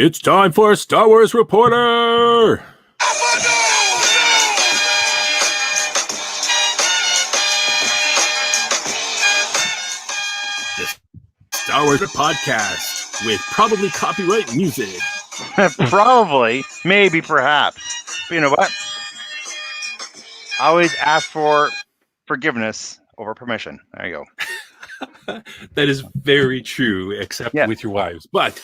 It's time for Star Wars Reporter! The Star Wars Podcast with probably copyright music. Probably, maybe, perhaps. But you know what? I always ask for forgiveness over permission. There you go. That is very true, except with your wives. But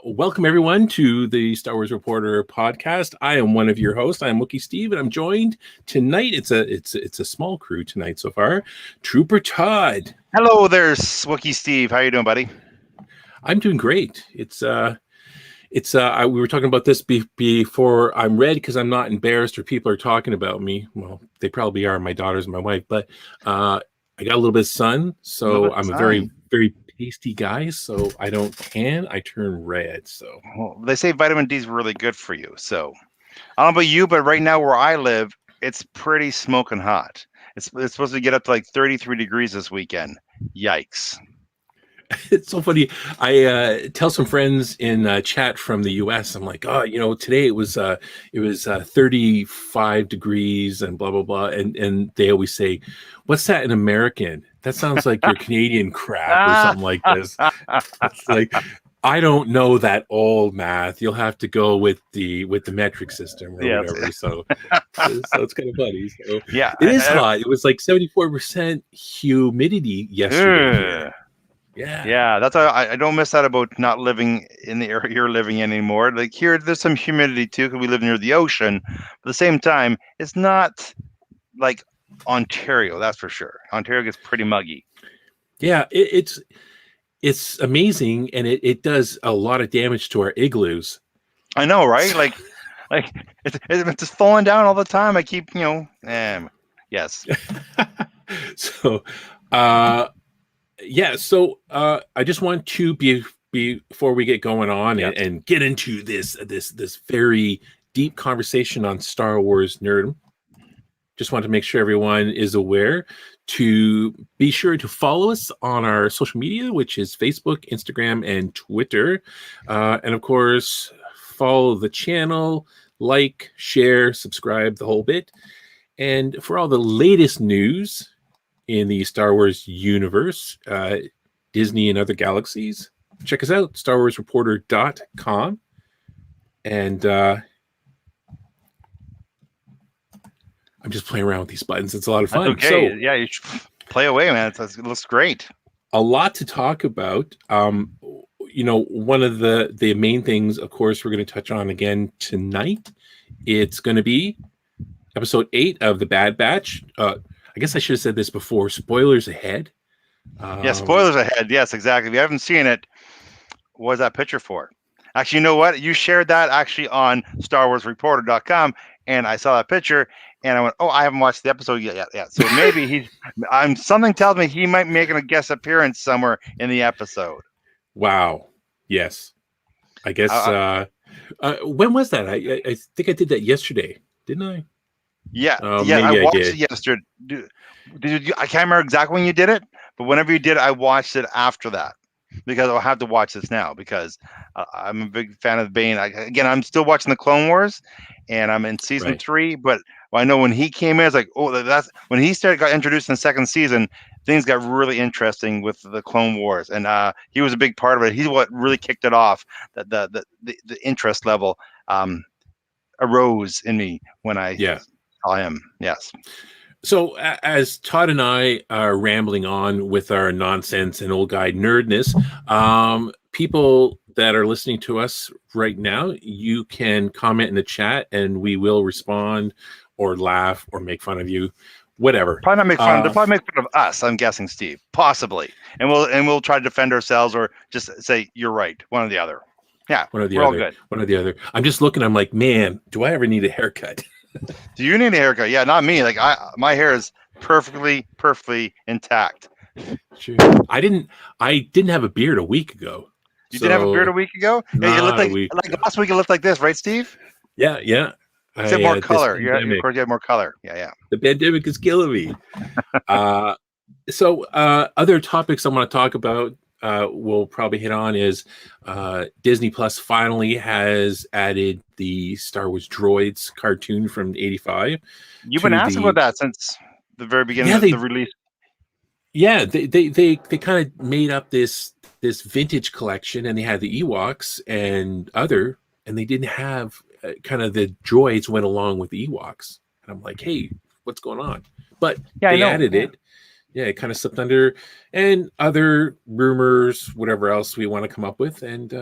welcome everyone to the Star Wars Reporter podcast. I am one of your hosts. I am Wookiee Steve, and I'm joined tonight. It's a small crew tonight so far. Trooper Todd. Hello there, Wookiee Steve. How you doing, buddy? I'm doing great. We were talking about this before. I'm red because I'm not embarrassed or people are talking about me. Well, they probably are, my daughters and my wife, but I got a little bit of sun, so I'm a very, very pasty guy, so I don't tan, I turn red. So they say vitamin D is really good for you. So I don't know about you, but right now where I live, it's pretty smoking hot. It's supposed to get up to like 33 degrees this weekend. Yikes. It's so funny. I tell some friends in chat from the US, I'm like, today it was 35 degrees and blah, blah, blah. And they always say, what's that in American? That sounds like your Canadian crap or something like this. It's like, I don't know that old math. You'll have to go with the metric system or whatever. So it's kind of funny. So yeah, it is hot. It was like 74% humidity yesterday. Yeah, that's why I don't miss out about not living in the area you're living in anymore. Like here, there's some humidity too because we live near the ocean. But at the same time, it's not like Ontario, that's for sure. Ontario gets pretty muggy. Yeah, it's amazing, and it does a lot of damage to our igloos. I know, right? like it's just falling down all the time. I keep, yes. So, So I just want to before we get going on and get into this very deep conversation on Star Wars nerd. Just want to make sure everyone is aware to be sure to follow us on our social media, which is Facebook, Instagram, and Twitter. And of course, follow the channel, like, share, subscribe, the whole bit. And for all the latest news in the Star Wars universe, Disney and other galaxies, check us out, StarWarsReporter.com. And I'm just playing around with these buttons. It's a lot of fun. Okay. So, yeah, you should play away, man. It looks great. A lot to talk about. One of the main things, of course, we're going to touch on again tonight. It's going to be episode 8 of The Bad Batch. I guess I should have said this before. Spoilers ahead. Spoilers ahead. Yes, exactly. If you haven't seen it, what is that picture for? Actually, you know what? You shared that actually on StarWarsReporter.com, and I saw that picture, and I went, "Oh, I haven't watched the episode yet." Yeah. So maybe something tells me he might make a guest appearance somewhere in the episode. Wow. Yes. I guess. When was that? I think I did that yesterday, didn't I? Yeah. I watched it yesterday. Did you? I can't remember exactly when you did it, but whenever you did it, I watched it after that because I'll have to watch this now because I'm a big fan of Bane. I'm still watching the Clone Wars, and I'm in season 3. But I know when he came in, it's like, that's when he got introduced in the second season. Things got really interesting with the Clone Wars, and he was a big part of it. He's what really kicked it off. The interest level arose in me when I saw him. Yes. So as Todd and I are rambling on with our nonsense and old guy nerdness, people that are listening to us right now, you can comment in the chat and we will respond or laugh or make fun of you, whatever. Probably not make fun. They'll probably make fun of us, I'm guessing, Steve. Possibly. And we'll try to defend ourselves or just say you're right, one or the other. Yeah. One or the other. All good. One or the other. I'm just looking, I'm like, man, do I ever need a haircut? Do you need a haircut? Yeah, not me. Like my hair is perfectly intact. Sure. I didn't have a beard a week ago. You didn't have a beard a week ago? Yeah, you looked like last week. You looked like this, right, Steve? Yeah. Except more color. Yeah, of course you have more color. Yeah. The pandemic is killing me. So other topics I want to talk about. we'll probably hit on is Disney Plus finally has added the Star Wars Droids cartoon from '85. You've been asking about that since the very beginning of the release. Yeah, they kind of made up this vintage collection, and they had the Ewoks and they didn't have kind of the droids went along with the Ewoks. And I'm like, hey, what's going on? But they added it. Yeah, it kind of slipped under, and other rumors, whatever else we want to come up with, and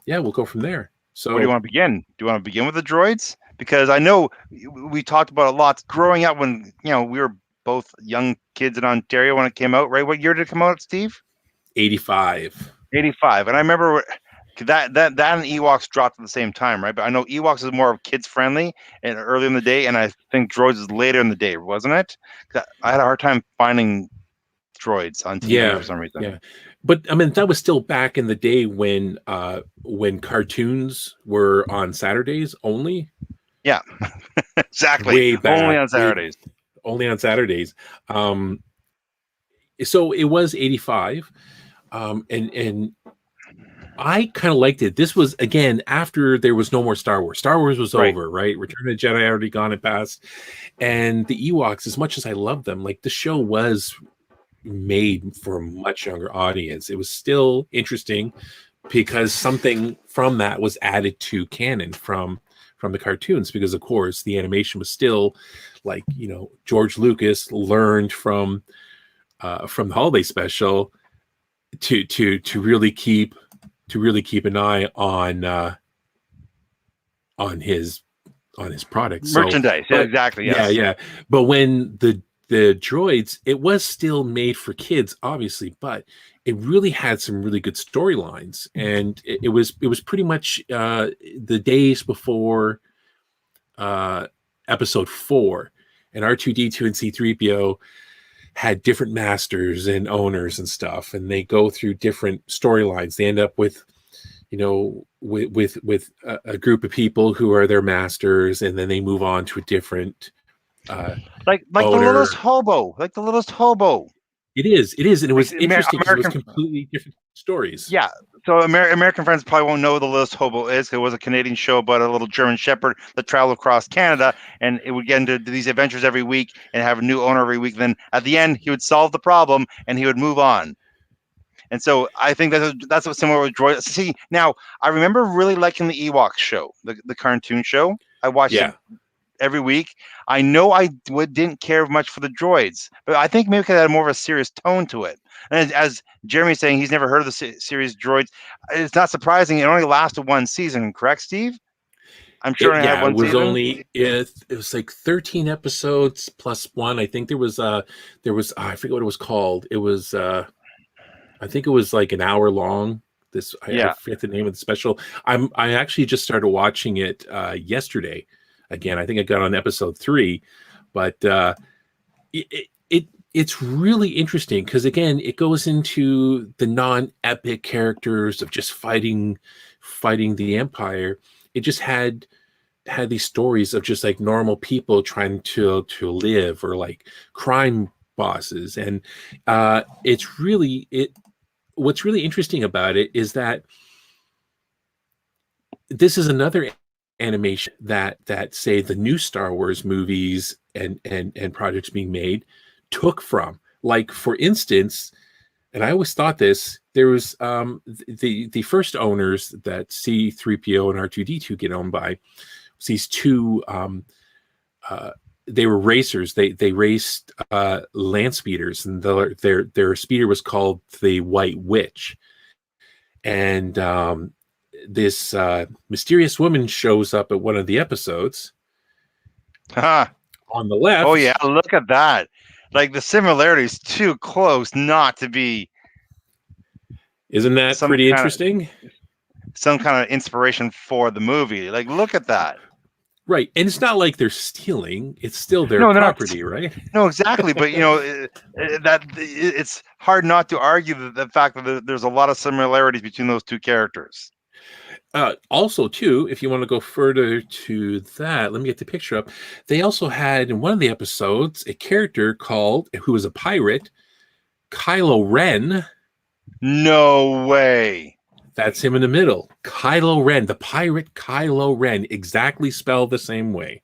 we'll go from there. So, where do you want to begin? Do you want to begin with the droids? Because I know we talked about a lot growing up when we were both young kids in Ontario when it came out. Right? What year did it come out, Steve? 85. 85, and I remember that and Ewoks dropped at the same time, right? But I know Ewoks is more kids friendly and early in the day, and I think Droids is later in the day, wasn't it? I had a hard time finding Droids on TV for some reason. Yeah, but I mean that was still back in the day when cartoons were on Saturdays only. Yeah, exactly. Way back, only on Saturdays. Only on Saturdays. So it was 85, and I kind of liked it. This was, again, after there was no more Star Wars. Star Wars was over, right? Return of the Jedi already gone and passed. And the Ewoks, as much as I love them, like the show was made for a much younger audience. It was still interesting because something from that was added to canon from the cartoons, because of course the animation was still like, George Lucas learned from the holiday special to really keep an eye on his products, merchandise. Exactly. Yes. Yeah. But when the droids, it was still made for kids, obviously, but it really had some really good storylines, and it was pretty much the days before episode 4, and R2D2 and C3PO had different masters and owners and stuff, and they go through different storylines. They end up with with a group of people who are their masters, and then they move on to a different like the littlest hobo. It is, and it was interesting because it was completely different stories. Yeah, so American friends probably won't know what the Littlest Hobo is. It was a Canadian show about a little German Shepherd that traveled across Canada, and it would get into these adventures every week and have a new owner every week. Then at the end, he would solve the problem and he would move on. And so I think that's what's similar with Droids. See, now I remember really liking the Ewoks show, the cartoon show. I watched it every week. I know I didn't care much for the droids, but I think maybe because it had more of a serious tone to it. And as Jeremy's saying, he's never heard of the series Droids. It's not surprising. It only lasted one season, correct, Steve? I'm sure it had one season. It was like 13 episodes plus one. I think there was I forget what it was called. It was I think it was like an hour long. I forget the name of the special. I actually just started watching it yesterday. Again, I think I got on episode 3, but it's really interesting because, again, it goes into the non-epic characters of just fighting the Empire. It just had these stories of just like normal people trying to live, or like crime bosses, and what's really interesting about it is that this is another animation that say the new Star Wars movies and projects being made took from. Like, for instance, and I always thought this, there was the first owners that C3PO and R2D2 get owned by was these two they were racers. They raced land speeders, and their speeder was called the White Witch. And this mysterious woman shows up at one of the episodes. On the left. Oh yeah, look at that! Like, the similarity is too close not to be. Isn't that pretty interesting? Some kind of inspiration for the movie. Like, look at that. Right, and it's not like they're stealing; it's still their property, right? No, exactly. But it's hard not to argue the fact that there's a lot of similarities between those two characters. Also, too, if you want to go further to that, let me get the picture up. They also had in one of the episodes a character who was a pirate, Kylo Ren, No way. That's him in the middle. Kylo Ren, the pirate Kylo Ren, exactly spelled the same way.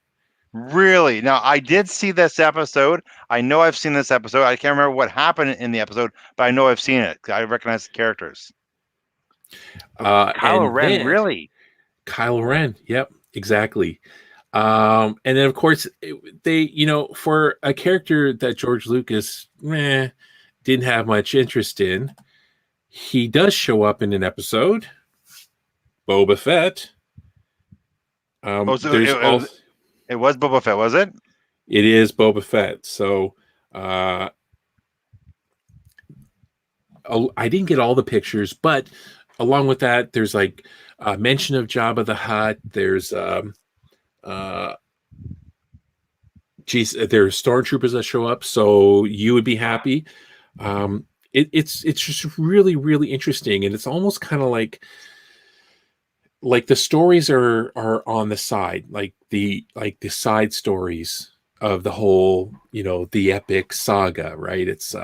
Really? Now, I did see this episode. I know I've seen this episode. I can't remember what happened in the episode, but I know I've seen it. I recognize the characters. Kylo Ren, really? Kylo Ren, yep, exactly. And then, of course, they, for a character that George Lucas didn't have much interest in, he does show up in an episode, Boba Fett. It was Boba Fett, was it? It is Boba Fett. So I didn't get all the pictures, but along with that, there's like a mention of Jabba the Hutt. There's there's stormtroopers that show up, so you would be happy. It's just really, really interesting, and it's almost kind of like the stories are on the side, like the side stories of the whole, the epic saga, right? It's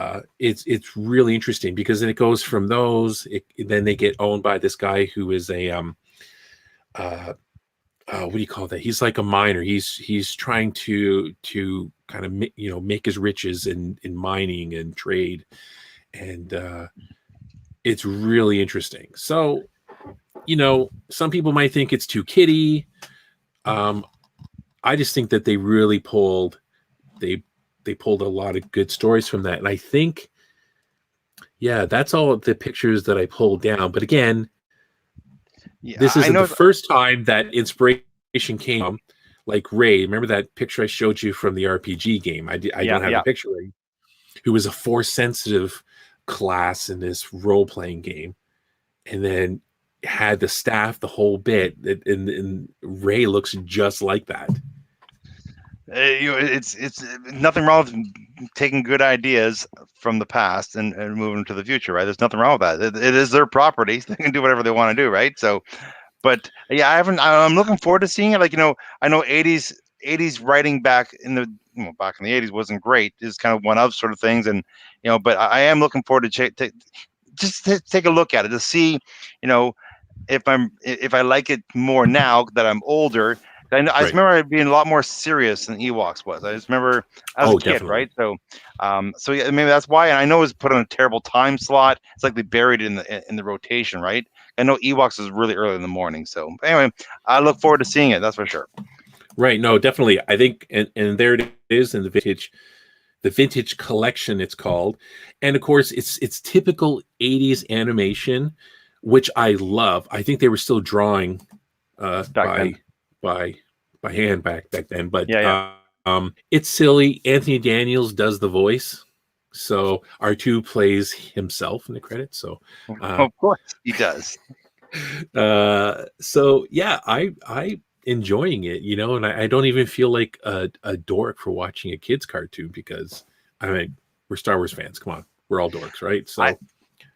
really interesting because then it goes from those, then they get owned by this guy who is a what do you call that? He's like a miner. He's trying to kind of make his riches in mining and trade, and it's really interesting. So, some people might think it's too kiddie. I just think that they really pulled a lot of good stories from that, and I think, that's all of the pictures that I pulled down. But again, this isn't the first time that inspiration came from, like Ray. Remember that picture I showed you from the RPG game? I don't have a picture of Ray, who was a Force sensitive class in this role playing game, and then had the staff, the whole bit, and Ray looks just like that. It's nothing wrong with taking good ideas from the past and moving them to the future, right? There's nothing wrong with that. It is their property. They can do whatever they want to do, right? So, but yeah, I'm looking forward to seeing it. Like, I know 80s writing back in the 80s wasn't great. It's kind of one of sort of things, and but I am looking forward to take a look at it to see, if I like it more now that I'm older. I just remember it being a lot more serious than Ewoks was. I just remember as a kid, definitely. Right? So, so yeah, maybe that's why. And I know it was put on a terrible time slot. It's like they buried it in the rotation, right? I know Ewoks is really early in the morning. So anyway, I look forward to seeing it. That's for sure. Right. No, definitely. I think, and there it is in the vintage collection, it's called. And of course, it's typical 80s animation, which I love. I think they were still drawing by hand back then, but it's silly. Anthony Daniels does the voice, so R2 plays himself in the credits. So of course he does. So yeah, I enjoying it, and I don't even feel like a dork for watching a kids cartoon, because we're Star Wars fans. Come on, we're all dorks, right? So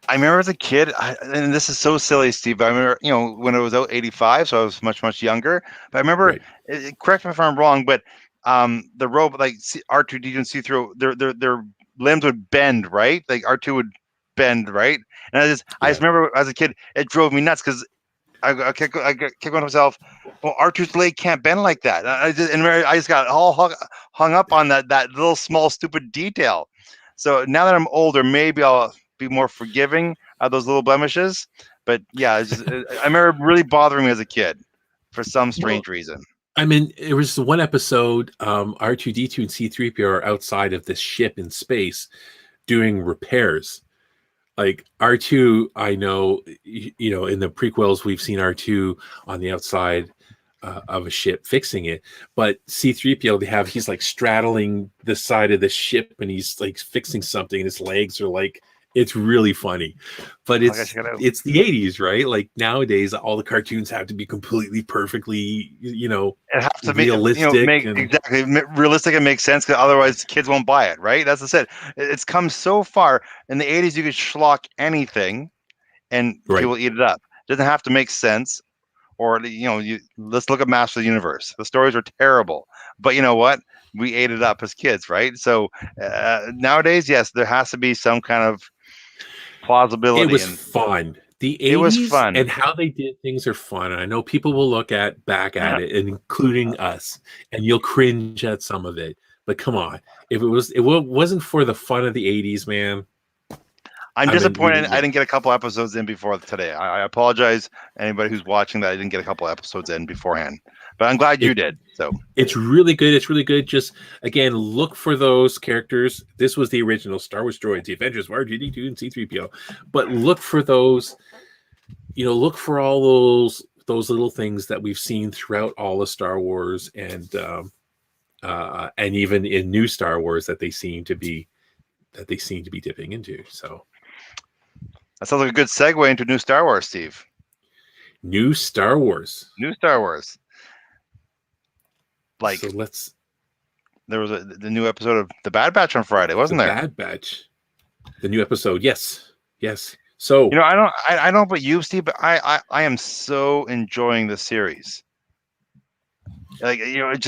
I remember as a kid, and this is so silly, Steve, but I remember, when it was out 85, so I was much, much younger. But I remember, correct me if I'm wrong, but the robot, like R2D and C3, their limbs would bend, right? Like R2 would bend, right? And I just remember as a kid, it drove me nuts, because I kept going to myself, well, R2's leg can't bend like that. I just got all hung up on that little small stupid detail. So now that I'm older, maybe I'll be more forgiving of those little blemishes. But yeah, I remember really bothering me as a kid for some strange reason. I mean, it was one episode, R2D2 and C3PO are outside of this ship in space doing repairs. Like R2, I know, in the prequels, we've seen R2 on the outside of a ship fixing it, but C3PO, he's like straddling the side of the ship, and he's like fixing something, and his legs are like, it's really funny. But it's the 80s, right? Like nowadays, all the cartoons have to be completely perfectly, it has to be realistic, exactly realistic and make sense, because otherwise kids won't buy it, right? That's the it's come so far. In the 80s, you could schlock anything and people eat it up. It doesn't have to make sense. Or let's look at Master of the Universe. The stories are terrible, but you know what? We ate it up as kids, right? So nowadays, yes, there has to be some kind of plausibility. It was fun. The 80s it was fun. and how they did things are fun. And I know people will look back at it, including us, and you'll cringe at some of it. But come on, if it wasn't for the fun of the 80s, man. I'm disappointed I didn't get a couple episodes in before today. I apologize anybody who's watching that I didn't get a couple episodes in beforehand. But I'm glad you did. So it's really good. It's really good. Just again, look for those characters. This was the original Star Wars Droids, the Avengers, R2D2, and C3PO. But look for those. Look for all those little things that we've seen throughout all of Star Wars, and even in new Star Wars that they seem to be dipping into. So that sounds like a good segue into new Star Wars, Steve. New Star Wars. Like, so there was the new episode of The Bad Batch on Friday, wasn't there? Bad Batch. The new episode. Yes. So I don't know about you, Steve, but I am so enjoying this series. Like, I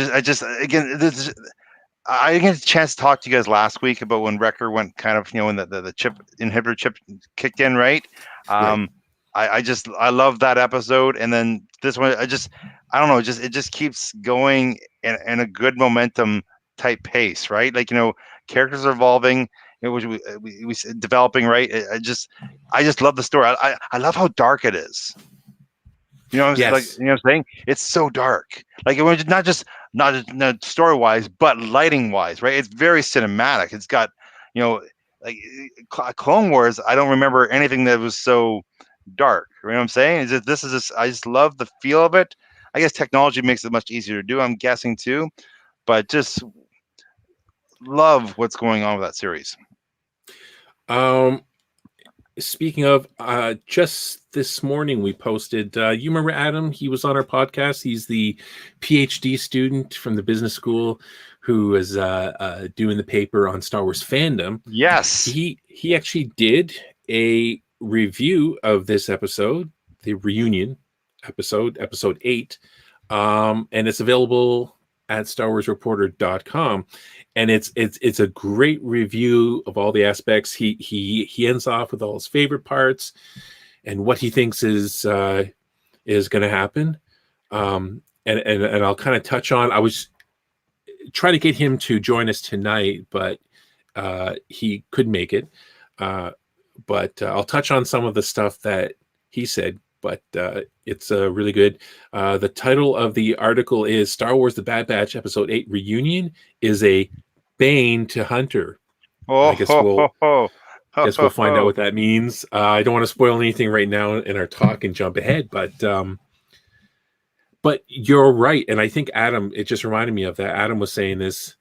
didn't get a chance to talk to you guys last week about when Wrecker went kind of, when the chip inhibitor chip kicked in, right? Right. I love that episode, and then this one, I don't know, it just keeps going in a good momentum type pace, right? Like, characters are evolving, we developing, right? I just love the story. I love how dark it is. Yes. Like, what I'm saying? It's so dark. Like, it was not just story wise, but lighting wise, right? It's very cinematic. It's got, like Clone Wars. I don't remember anything that was so dark. You know what I'm saying? I just love the feel of it. I guess technology makes it much easier to do, I'm guessing too, but just love what's going on with that series. Speaking of, just this morning we posted, you remember Adam? He was on our podcast. He's the PhD student from the business school who is doing the paper on Star Wars fandom. Yes. He actually did a review of this episode, the reunion episode 8, and it's available at StarWarsReporter.com, and it's a great review of all the aspects. He ends off with all his favorite parts and what he thinks is going to happen, and I'll kind of touch on. I was trying to get him to join us tonight, but he couldn't make it. But I'll touch on some of the stuff that he said, but it's really good. The title of the article is Star Wars The Bad Batch Episode 8 Reunion is a Bane to Hunter. I guess we'll find out what that means. I don't want to spoil anything right now in our talk and jump ahead, but you're right. And I think Adam, it just reminded me of that. Adam was saying this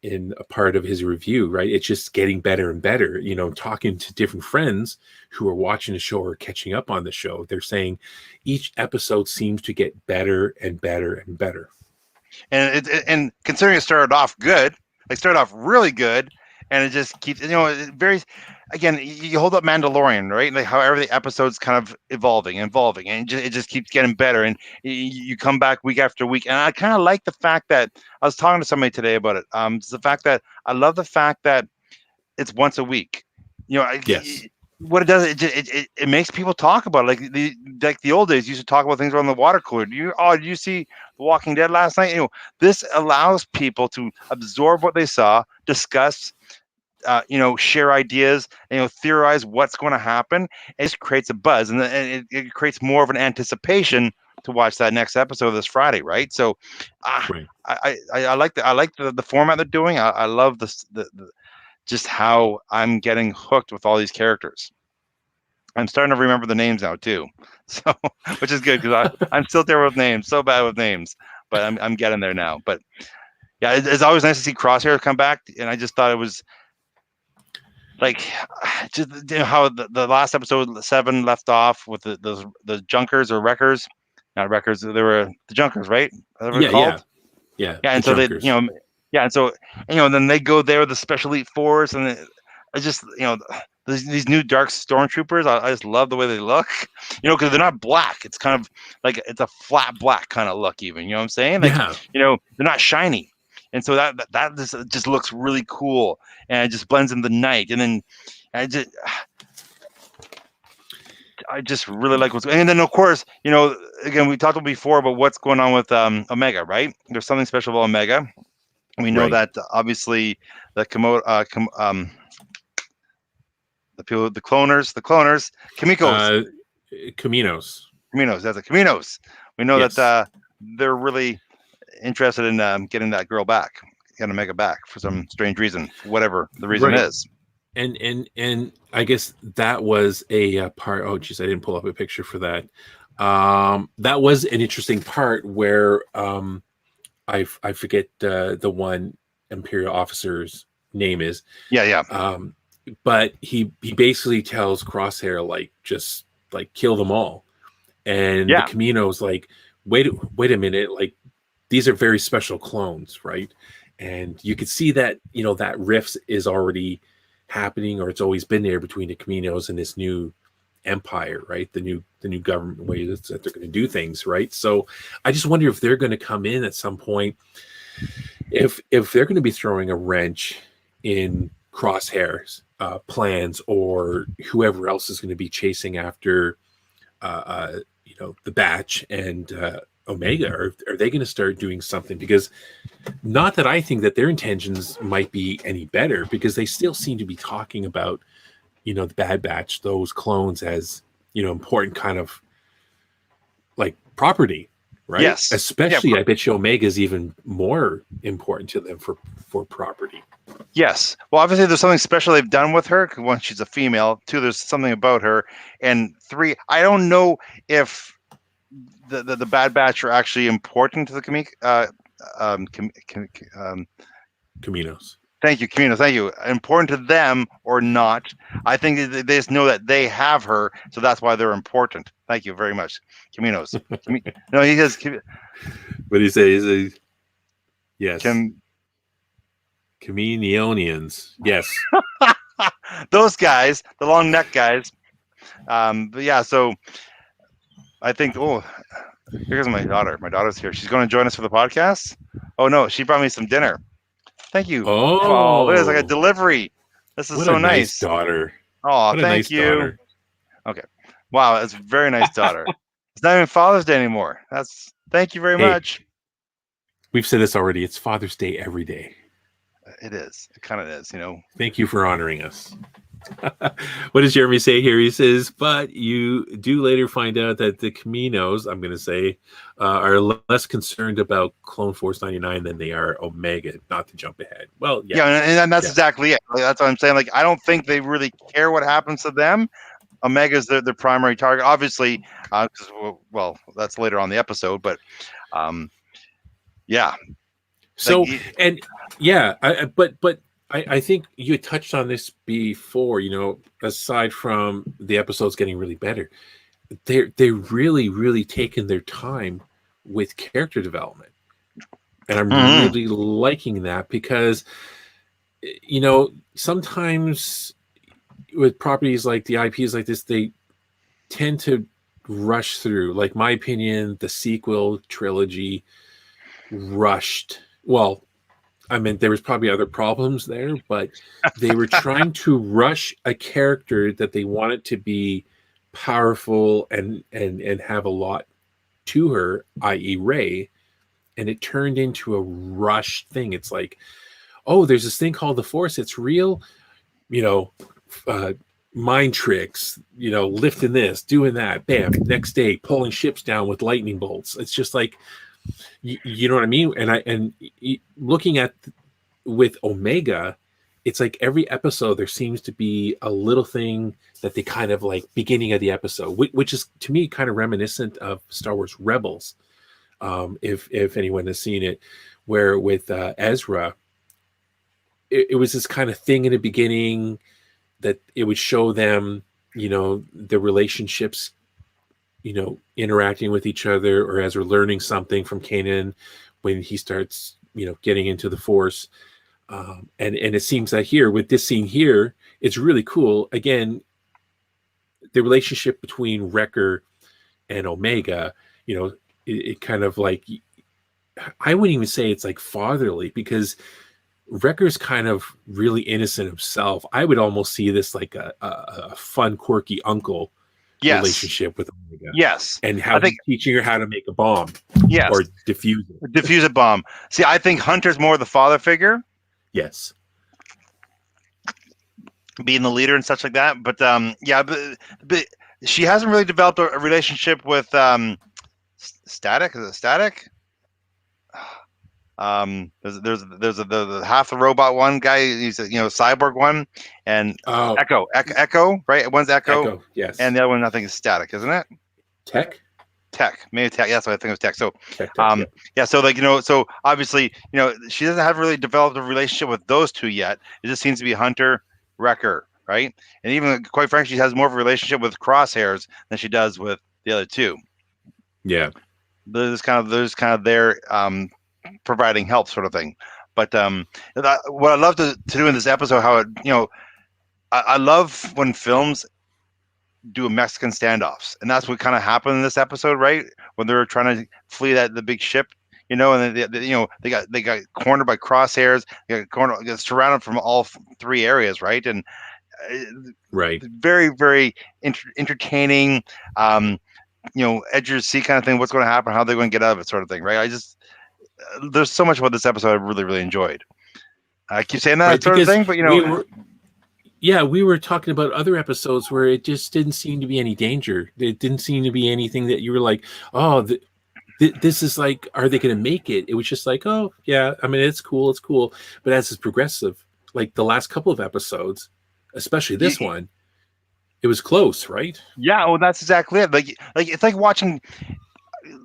in a part of his review, right? It's just getting better and better. Talking to different friends who are watching the show or catching up on the show, they're saying each episode seems to get better and better and better. And considering it started off good, started off really good, and it just keeps, it varies. Again, you hold up Mandalorian, right? Like how every episode's kind of evolving, and it just keeps getting better. And you come back week after week, and I kind of like the fact that I was talking to somebody today about it. It's the fact that I love the fact that it's once a week. Yes. What it does, it makes people talk about it. Like the old days, used to talk about things around the water cooler. Did you see The Walking Dead last night? This allows people to absorb what they saw, discuss, share ideas, and theorize what's going to happen. It just creates a buzz, and it creates more of an anticipation to watch that next episode this Friday, right? So, right. I like the format they're doing. I love the just how I'm getting hooked with all these characters. I'm starting to remember the names now too, so which is good because I'm still there with names, so bad with names, but I'm getting there now. But yeah, it's always nice to see Crosshair come back, and I just thought it was like just how the last episode 7 left off with the Junkers or Wreckers, not Wreckers. They were the Junkers, right? Yeah. And so Junkers. and so then they go there with the Special Elite Force, and I just these new dark stormtroopers. I just love the way they look, because they're not black. It's kind of like it's a flat black kind of look, even. You know what I'm saying? Like, they're not shiny, and so that just looks really cool, and it just blends in the night. And then I just really like what's going on. And then, of course, again, we talked before about what's going on with Omega, right? There's something special about Omega. We know that obviously the the cloners, Caminos. That's a Caminos. We know that they're really interested in getting that girl back, getting Omega back for some strange reason, whatever the reason is. And I guess that was a part. Oh, geez, I didn't pull up a picture for that. That was an interesting part where I forget the one Imperial officer's name is. Yeah. But he basically tells Crosshair just kill them all, and the Camino's like, wait a minute, like these are very special clones, right? And you could see that that rift is already happening, or it's always been there between the Caminos and this new empire, right? The new government way that they're going to do things, right? So I just wonder if they're going to come in at some point, if they're going to be throwing a wrench in Crosshair's plans, or whoever else is going to be chasing after the Batch and Omega. Are they going to start doing something? Because not that I think that their intentions might be any better, because they still seem to be talking about the Bad Batch, those clones, as important kind of like property, right? Yes. Especially, I bet you Omega is even more important to them for property. Yes. Well, obviously, there's something special they've done with her. One, she's a female. Two, there's something about her. And three, I don't know if the Bad Batch are actually important to the Caminos. Thank you, Caminos. Thank you. Important to them or not? I think they just know that they have her, so that's why they're important. Thank you very much, Caminos. No, he says. What do you say? Is a yes. Caminionians. Yes. Those guys, the long neck guys. But yeah, so I think. Oh, here's my daughter. My daughter's here. She's going to join us for the podcast. Oh no, she brought me some dinner. Thank you. Oh, there's like a delivery. This is what so a nice daughter. Oh, thank you. Daughter. Okay. Wow, that's a very nice daughter. It's not even Father's Day anymore. Thank you very much. We've said this already. It's Father's Day every day. It is. It kind of is, Thank you for honoring us. What does Jeremy say here? He says, but you do later find out that the Caminos, I'm going to say, are less concerned about Clone Force 99 than they are Omega, not to jump ahead. Well, yeah. Yeah, and that's exactly it. That's what I'm saying. Like, I don't think they really care what happens to them. Omega's their primary target, obviously, well, that's later on the episode, but yeah. So, but I think you touched on this before, aside from the episodes getting really better, they're really, really taking their time with character development. And I'm really liking that, because, sometimes with properties like the IPs like this, they tend to rush through. Like, my opinion, the sequel trilogy rushed. Well, I mean, there was probably other problems there, but they were trying to rush a character that they wanted to be powerful and have a lot to her, i.e. Rey, and it turned into a rush thing. It's like, oh, there's this thing called the Force. It's real, mind tricks, lifting this, doing that, bam, next day, pulling ships down with lightning bolts. It's just like, you know what I mean? And looking at with Omega, it's like every episode there seems to be a little thing that they kind of like beginning of the episode, which is to me kind of reminiscent of Star Wars Rebels. If anyone has seen it, where with Ezra, it was this kind of thing in the beginning that it would show them, the relationships, interacting with each other, or as we're learning something from Kanan when he starts, getting into the Force. And it seems that here with this scene here, it's really cool. Again, the relationship between Wrecker and Omega, it kind of like, I wouldn't even say it's like fatherly, because Wrecker's kind of really innocent himself. I would almost see this like a fun, quirky uncle relationship with Omega. Yes. And how he's teaching her how to make a bomb. Yes. Or defuse it. Defuse a bomb. See, I think Hunter's more the father figure. Yes. Being the leader and such like that. But but she hasn't really developed a relationship with Static. Is it Static? There's the half the robot one guy. He's a cyborg one, and Echo, right? One's Echo, yes, and the other one I think is Static, isn't it? Tech, maybe Tech. Yeah, so I think it was Tech. So Tech, yeah. So like so obviously she doesn't have really developed a relationship with those two yet. It just seems to be Hunter, Wrecker, right? And even quite frankly, she has more of a relationship with Crosshairs than she does with the other two. Yeah, there's kind of their providing help sort of thing. But what I love to do in this episode, how it I love when films do a Mexican standoffs, and that's what kind of happened in this episode, right? When they're trying to flee the big ship, and then they got cornered by Crosshairs, they got surrounded from all three areas, right? And right, very very entertaining, edge of your seat kind of thing. What's going to happen? How they're going to get out of it, sort of thing, right? There's so much about this episode I really really enjoyed. I keep saying that sort of thing, but we were talking about other episodes where it just didn't seem to be any danger. It didn't seem to be anything that you were like, oh, this is like, are they going to make it? It was just like, oh, yeah, I mean, it's cool. But as it's progressive, like the last couple of episodes, especially this one, it was close, right? Yeah, well, that's exactly it. Like it's like watching.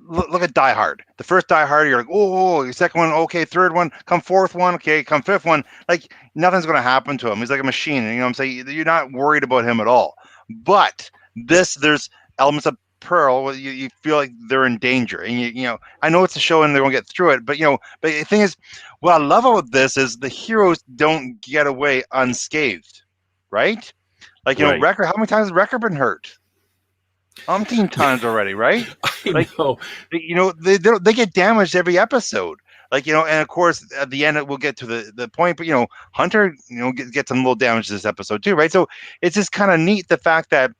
Look at Die Hard. The first Die Hard, you're like, oh, your second one, okay, third one, come fourth one, okay, come fifth one. Like nothing's going to happen to him. He's like a machine. And, what I'm saying? You're not worried about him at all. But there's elements of Pearl where you feel like they're in danger. And, I know it's a show and they won't get through it. But, but the thing is, what I love about this is the heroes don't get away unscathed, right? Like, right. Wrecker, how many times has Wrecker been hurt? Umpteen times already, right? I know. They get damaged every episode. Like, and of course at the end we'll get to the point, but Hunter, gets some little damage this episode too, right? So it's just kind of neat the fact that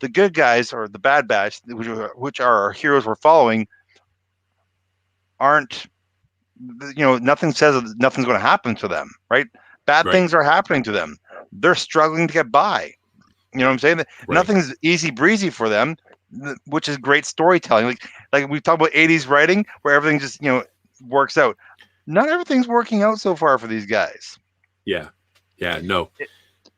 the good guys or the Bad Batch, which are our heroes we're following, aren't, nothing says that nothing's going to happen to them, right? Bad things are happening to them. They're struggling to get by. You know what I'm saying? Right. Nothing's easy breezy for them, which is great storytelling. Like we talk about 80s writing where everything just, works out. Not everything's working out so far for these guys. Yeah. Yeah, no.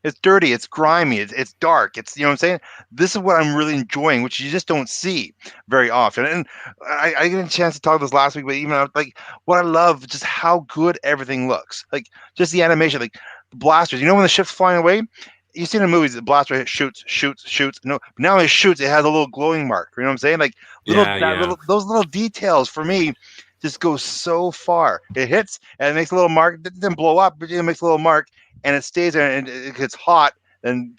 It's dirty, it's grimy, it's dark. It's, what I'm saying? This is what I'm really enjoying, which you just don't see very often. And I get a chance to talk this last week, but even like what I love, just how good everything looks. Like just the animation, like the blasters. When the ship's flying away, you see in the movies, the blaster shoots. No, now it shoots. It has a little glowing mark. You know what I'm saying? Like those little details for me just go so far. It hits and it makes a little mark. It doesn't blow up, but it makes a little mark, and it stays there and it gets hot and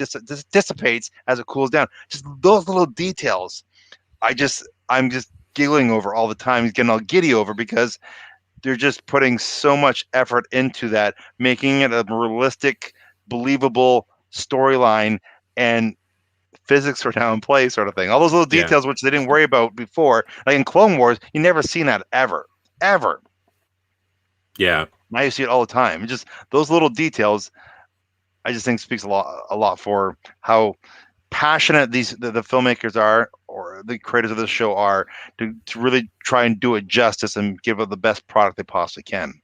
dissipates as it cools down. Just those little details. I'm just giggling over all the time. He's getting all giddy over because they're just putting so much effort into that, making it a realistic, believable storyline, and physics are now in play, sort of thing. All those little details which they didn't worry about before, like in Clone Wars, you never seen that ever. Yeah, now you see it all the time. Just those little details, I just think speaks a lot for how passionate the filmmakers are, or the creators of this show are, to really try and do it justice and give it the best product they possibly can.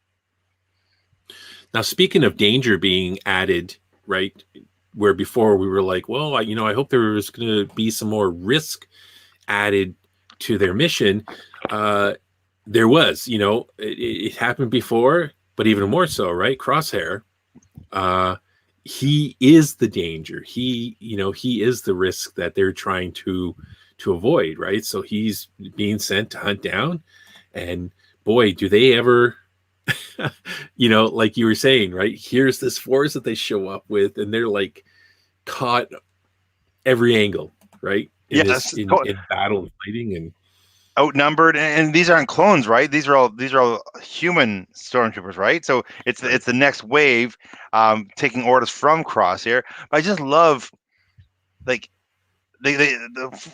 Now, speaking of danger being added, right? Where before we were like, well, I hope there was going to be some more risk added to their mission. There was, it happened before, but even more so, right? Crosshair, he is the danger. He is the risk that they're trying to avoid, right? So he's being sent to hunt down, and boy, do they ever... like you were saying, right? Here's this force that they show up with, and they're like caught every angle, right? In battle and fighting. And outnumbered, and these aren't clones, right? These are all human stormtroopers, right? So it's the next wave, taking orders from Crosshair. But I just love, like, a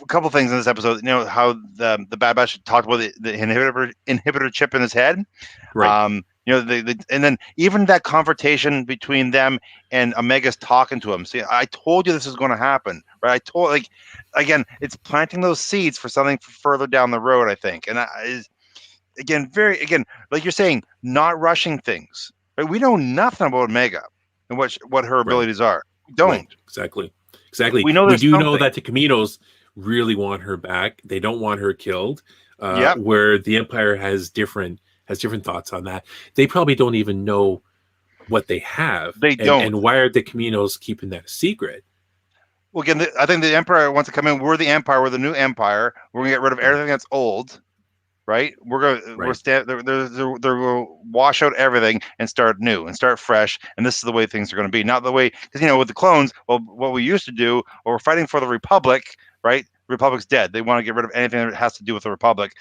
couple things in this episode. You know how the Bad Batch talked about the inhibitor chip in his head, right? You know, and then even that confrontation between them and Omega's talking to him. See, I told you this is going to happen, right? I told, like, again, it's planting those seeds for something further down the road, I think. And again, like you're saying, not rushing things. Right? We know nothing about Omega and what her abilities are. We don't. Right. Exactly. We know we do know that the Caminos really want her back. They don't want her killed. Where the Empire has different thoughts on that. They probably don't even know what they have. They don't. And why are the Caminos keeping that a secret? Well, again, I think the Empire wants to come in. We're the Empire. We're the new Empire. We're gonna get rid of everything that's old, right? They're gonna wash out everything and start new and start fresh. And this is the way things are going to be. Not the way, because, you know, with the clones, well, what we used to do, well, we're fighting for the Republic, right? The Republic's dead. They want to get rid of anything that has to do with the Republic.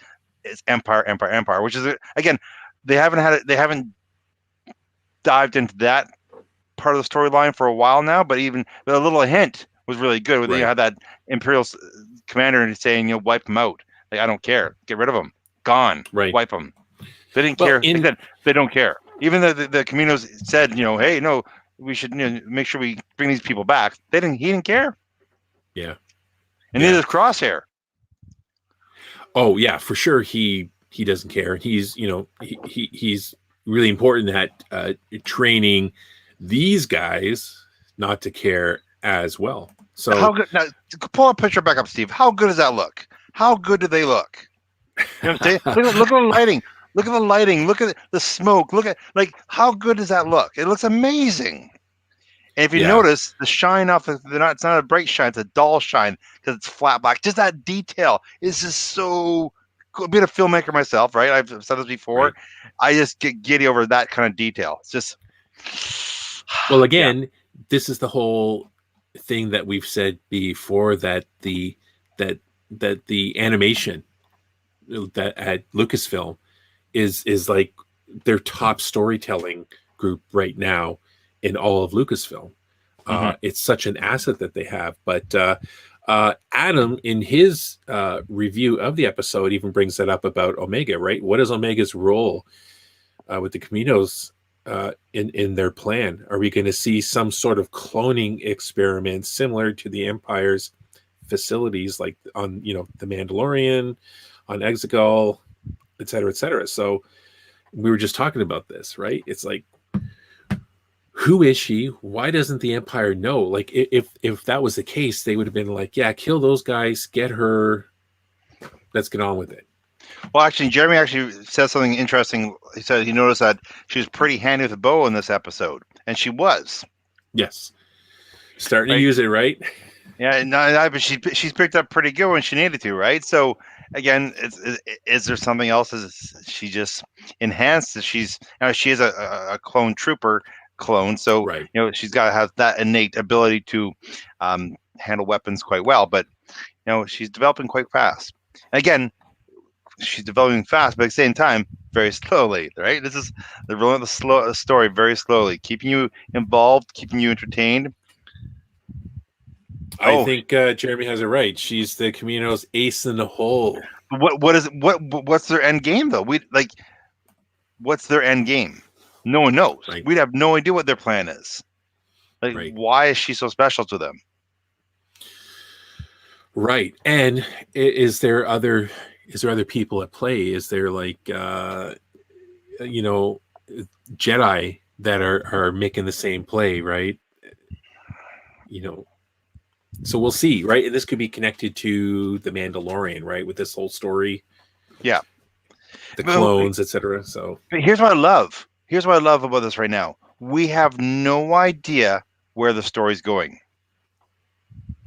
It's Empire, which is, again, they haven't dived into that part of the storyline for a while now, but a little hint was really good. When you had that Imperial commander saying, you know, wipe them out. Like, I don't care. Get rid of them. Gone. Right. Wipe them. They didn't care. They don't care. Even though the Caminos said, you know, hey, no, we should, you know, make sure we bring these people back. He didn't care. Yeah. And neither does Crosshair. Oh yeah, for sure. He doesn't care. He's, you know, he's really important at training these guys not to care as well. So how good? Now, pull a picture back up, Steve. How good does that look? How good do they look? You know what I'm saying? Look at the lighting. Look at the lighting. Look at the smoke. Look at, like, how good does that look? It looks amazing. And if you notice, the shine off, it's not a bright shine, it's a dull shine because it's flat black. Just that detail is just so cool. Being a filmmaker myself, right? I've said this before. Right. I just get giddy over that kind of detail. It's just. Well, again, this is the whole thing that we've said before, that the animation that at Lucasfilm is like their top storytelling group right now in all of Lucasfilm. It's such an asset that they have. But Adam, in his review of the episode, even brings that up about Omega, right? What is Omega's role with the Caminos in their plan? Are we going to see some sort of cloning experiment similar to the Empire's facilities, like on, you know, the Mandalorian, on Exegol, et cetera, et cetera? So we were just talking about this, right? It's like, who is she? Why doesn't the Empire know? Like, if that was the case, they would have been like, yeah, kill those guys, get her, let's get on with it. Well, actually, Jeremy actually said something interesting. He said he noticed that she was pretty handy with a bow in this episode, and she was. Yes, starting to use it, right? Yeah, but she's picked up pretty good when she needed to, right? So again, is there something else? Is she just enhanced? She is a clone trooper clone, so you know, she's got to have that innate ability to handle weapons quite well. But you know, she's developing quite fast. Again, she's developing fast, but at the same time, very slowly, right? This is the rolling the story very slowly, keeping you involved, keeping you entertained. I think Jeremy has it right. She's the Camino's ace in the hole. What's their end game though? What's their end game? No one knows. Right. We'd have no idea what their plan is. Like, why is she so special to them? Right. And is there other people at play? Is there, like, you know, Jedi that are making the same play, right? You know, so we'll see, right? And this could be connected to the Mandalorian, right? With this whole story. Yeah. The clones, etc. So here's what I love. Here's what I love about this right now. We have no idea where the story's going.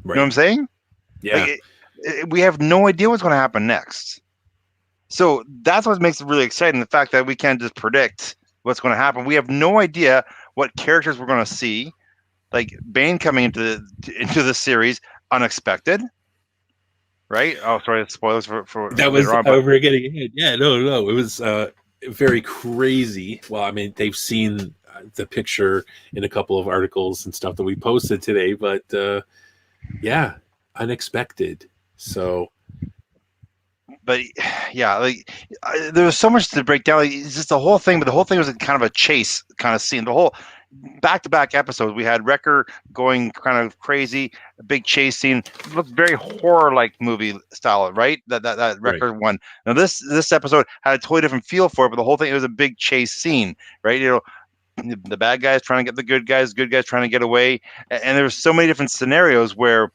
Right. You know what I'm saying? Yeah. Like, we have no idea what's going to happen next. So that's what makes it really exciting. The fact that we can't just predict what's going to happen. We have no idea what characters we're going to see. Like Bane coming into the series unexpected. right? Oh, sorry, spoilers for that was later on. But we're getting ahead. Yeah, no, it was very crazy. Well, I mean, they've seen the picture in a couple of articles and stuff that we posted today, but yeah, unexpected. So, but yeah, like there was so much to break down. Like, it's just the whole thing, but the whole thing was kind of a chase kind of scene. The whole back-to-back episodes, we had Wrecker going kind of crazy, a big chase scene. It looked very horror-like movie style, right? That Wrecker one. Now this episode had a totally different feel for it, but the whole thing, it was a big chase scene, right? You know, the bad guys trying to get the good guys trying to get away, and there was so many different scenarios where,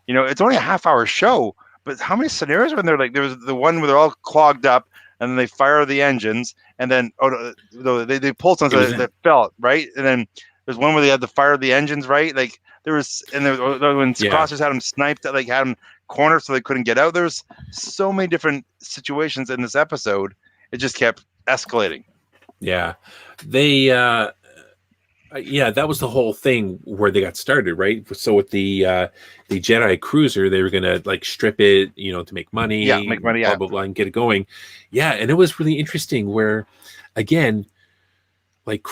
you know, it's only a half-hour show, but how many scenarios were in there? Like there was the one where they're all clogged up, and then they fire the engines, and then they pulled something that fell, right? And then there's one where they had to fire the engines, right? Like there was, and there when Crossers had them sniped, like had them cornered so they couldn't get out. There's so many different situations in this episode. It just kept escalating. Yeah, they that was the whole thing where they got started, right? So with the Jedi cruiser, they were gonna like strip it, you know, to make money, blah blah blah, and get it going. Yeah, and it was really interesting where, again, like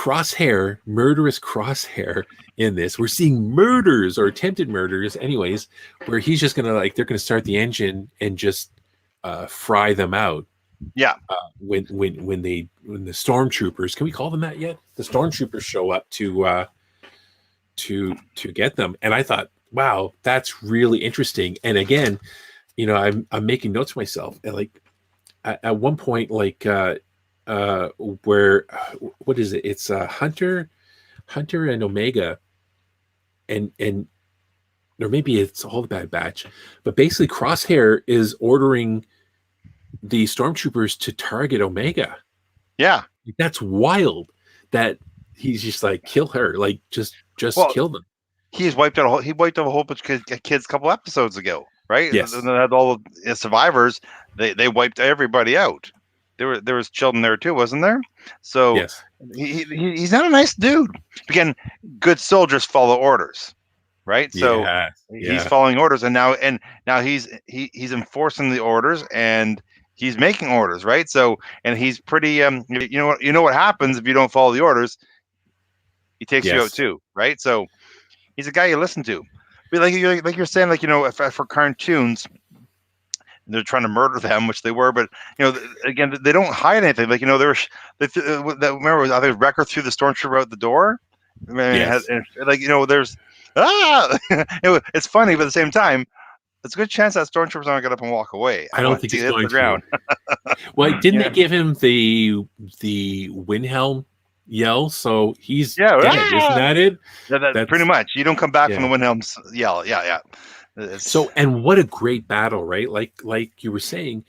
murderous Crosshair in this. We're seeing murders or attempted murders, anyways, where he's just gonna they're gonna start the engine and just fry them out. Yeah. When the stormtroopers, can we call them that yet? The stormtroopers show up to get them, and I thought, wow, that's really interesting. And again, you know, I'm making notes for myself, and like at one point, like where what is it? It's Hunter and Omega, and or maybe it's all the Bad Batch, but basically Crosshair is ordering the stormtroopers to target Omega. Yeah, that's wild. That he's just like, kill her, like just kill them. He wiped out a whole bunch of kids a couple episodes ago, right? Yes. And they had all the survivors. They wiped everybody out. There was children there too, wasn't there? So yes, he's not a nice dude. Again, good soldiers follow orders, right? So he's following orders, and now he's enforcing the orders, and he's making orders, right? So, and he's pretty, you know what happens if you don't follow the orders? He takes you out too, right? So he's a guy you listen to. But like you're saying, like, you know, if for cartoons, they're trying to murder them, which they were, but you know, again, they don't hide anything. Like, you know, remember, I think Wrecker threw the stormtrooper out the door. I mean, like, you know, there's it's funny, but at the same time, it's a good chance that stormtrooper's not going to get up and walk away. I don't think he's going to. Ground. Well, didn't they give him the Windhelm yell? So he's dead, isn't that it? That's pretty much. You don't come back from the Windhelm's yell. Yeah. So, and what a great battle, right? Like you were saying,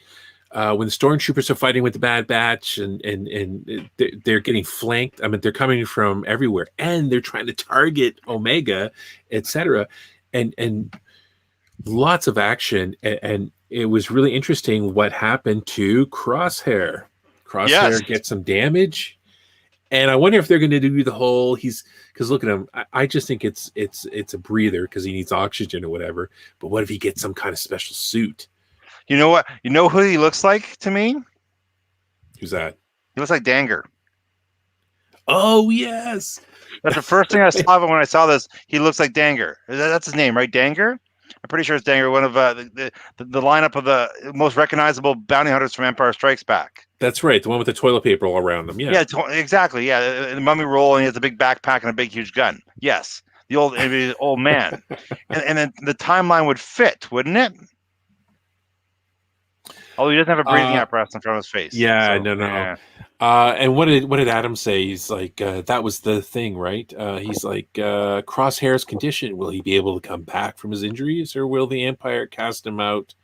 when the stormtroopers are fighting with the Bad Batch, and they're getting flanked. I mean, they're coming from everywhere, and they're trying to target Omega, etc. And lots of action, and it was really interesting what happened to Crosshair. Crosshair gets some damage, and I wonder if they're going to do the whole because look at him. I just think it's a breather because he needs oxygen or whatever. But what if he gets some kind of special suit? You know what? You know who he looks like to me? Who's that? He looks like Danger. Oh yes, that's the first thing I saw when I saw this. He looks like Danger. That's his name, right? Danger. I'm pretty sure it's Danger, one of the lineup of the most recognizable bounty hunters from Empire Strikes Back. That's right, the one with the toilet paper all around him. Yeah, exactly. Yeah, the mummy roll, and he has a big backpack and a big, huge gun. Yes, the old man, and then the timeline would fit, wouldn't it? Although he doesn't have a breathing apparatus in front of his face. Yeah, so, no. Yeah. And what did Adam say? He's like, that was the thing, right? He's like, Crosshair's condition. Will he be able to come back from his injuries, or will the Empire cast him out,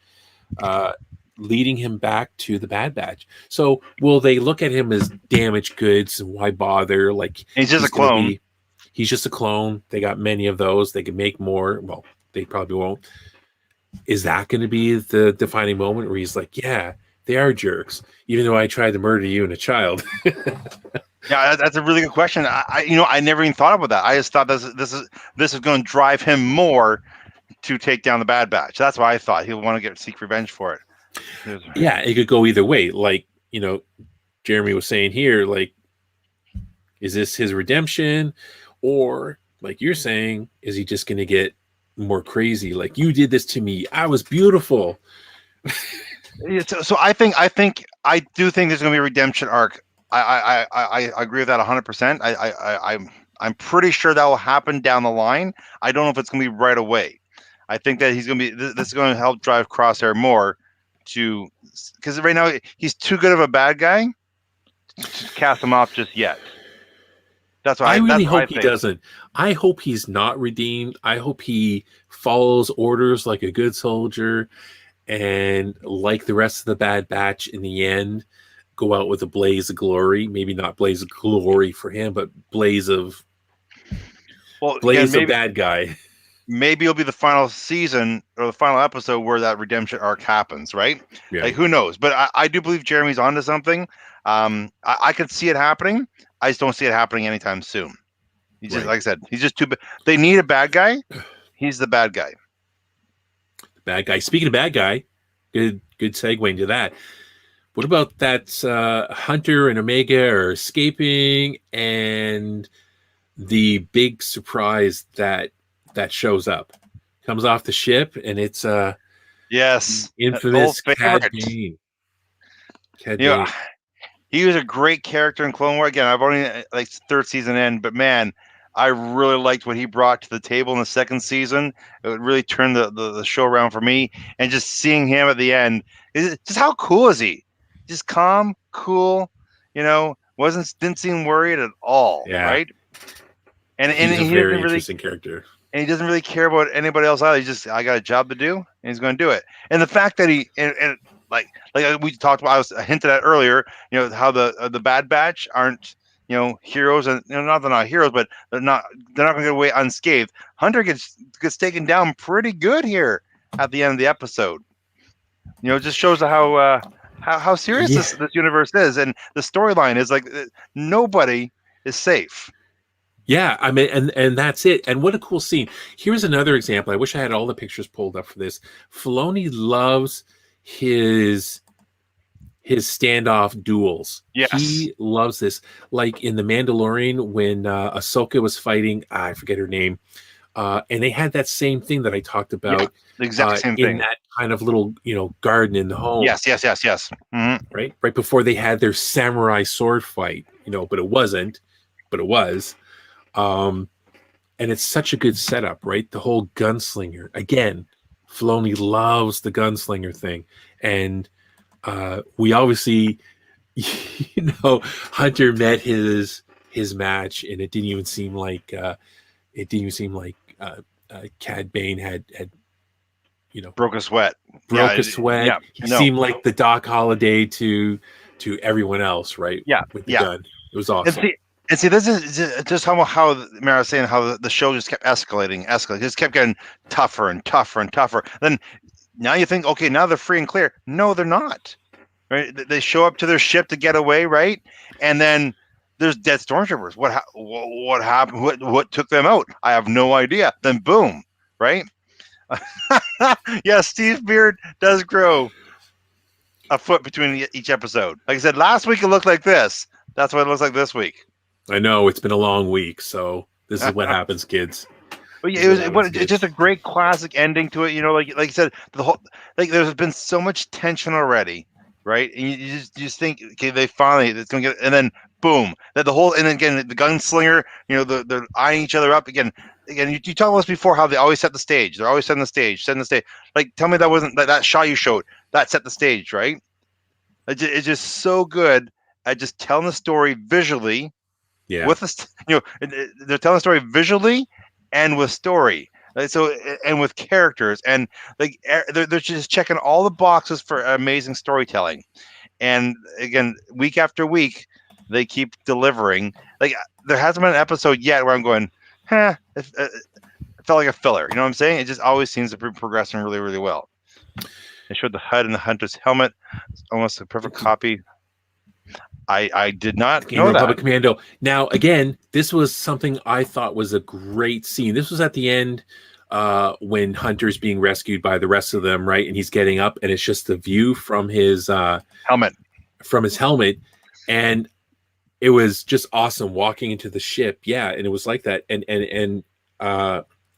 leading him back to the Bad Batch? So will they look at him as damaged goods, and why bother? Like, he's just a clone. He's just a clone. They got many of those. They can make more. Well, they probably won't. Is that going to be the defining moment where he's like, yeah, they are jerks, even though I tried to murder you and a child? Yeah, that's a really good question. I never even thought about that. I just thought this is going to drive him more to take down the Bad Batch. That's why I thought he'll want to seek revenge for it. Yeah, it could go either way. Like, Jeremy was saying here, like, is this his redemption? Or, like you're saying, is he just going to get more crazy? Like, you did this to me. I was beautiful. So I do think there's going to be a redemption arc. I agree with that 100%. I'm pretty sure that will happen down the line. I don't know if it's going to be right away. I think that he's going to be. This is going to help drive Crosshair more because right now he's too good of a bad guy to cast him off just yet. That's why I really hope he doesn't. I hope he's not redeemed. I hope he follows orders like a good soldier, and like the rest of the Bad Batch, in the end, go out with a blaze of glory. Maybe not blaze of glory for him, but blaze of bad guy. Maybe it'll be the final season or the final episode where that redemption arc happens, right? Yeah. Like, who knows? But I do believe Jeremy's onto something. I could see it happening. I just don't see it happening anytime soon. He's just, like I said, he's just too bad. They need a bad guy. He's the bad guy. Bad guy. Speaking of bad guy, good segue into that. What about that Hunter and Omega are escaping, and the big surprise that shows up comes off the ship, and it's infamous Cad Bane. Bane. He was a great character in Clone Wars. Again, I've only like third season in, but man, I really liked what he brought to the table in the second season. It really turned the show around for me. And just seeing him at the end, just how cool is he? Just calm, cool, didn't seem worried at all, right? And he's a very interesting character. And he doesn't really care about anybody else either. He's just, I got a job to do, and he's going to do it. And the fact that he and like we talked about, I hinted at earlier, how the Bad Batch aren't heroes, and not they're not heroes, but they're not going to get away unscathed. Hunter gets taken down pretty good here at the end of the episode. It just shows how serious this universe is, and the storyline is like nobody is safe. Yeah, I mean, and that's it. And what a cool scene. Here's another example. I wish I had all the pictures pulled up for this. Filoni loves his standoff duels. Yes. He loves this. Like in The Mandalorian, when Ahsoka was fighting, I forget her name, and they had that same thing that I talked about. Yeah, the exact same thing. In that kind of little, garden in the home. Yes. Mm-hmm. Right before they had their samurai sword fight, but it wasn't, but it was. And it's such a good setup, right? The whole gunslinger. Again, Filoni loves the gunslinger thing. And we obviously, Hunter met his match, and it didn't even seem like Cad Bane had broke a sweat. Yeah, he seemed like the Doc Holliday to everyone else, right? Yeah, with the gun. It was awesome. And see, this is just how Mara was saying, how the show just kept escalating. It just kept getting tougher and tougher and tougher. Then now you think, okay, now they're free and clear. No, they're not. Right? They show up to their ship to get away, right? And then there's dead stormtroopers. What happened? What took them out? I have no idea. Then boom, right? Yeah, Steve's beard does grow a foot between each episode. Like I said, last week it looked like this. That's what it looks like this week. I know it's been a long week, so this is what happens, kids. But it's just a great classic ending to it. Like you said, the whole there's been so much tension already, right? And you just think, okay, it's gonna get, and then boom, that the whole, and then again the gunslinger, they're eyeing each other up again. You talked about this before, how they always set the stage. They're always setting the stage. Like, tell me that wasn't that shot you showed that set the stage, right? It's just so good at just telling the story visually. Yeah. With they're telling the story visually and with story. And with characters, and like they're just checking all the boxes for amazing storytelling. And again, week after week, they keep delivering. Like, there hasn't been an episode yet where I'm going, it felt like a filler. You know what I'm saying? It just always seems to be progressing really, really well. They showed the HUD and the Hunter's helmet. It's almost a perfect copy. I did not know that. Republic Commando. Now, again, this was something I thought was a great scene. This was at the end when Hunter's being rescued by the rest of them, right? And he's getting up, and it's just the view from his helmet. And it was just awesome walking into the ship. Yeah, and it was like that. And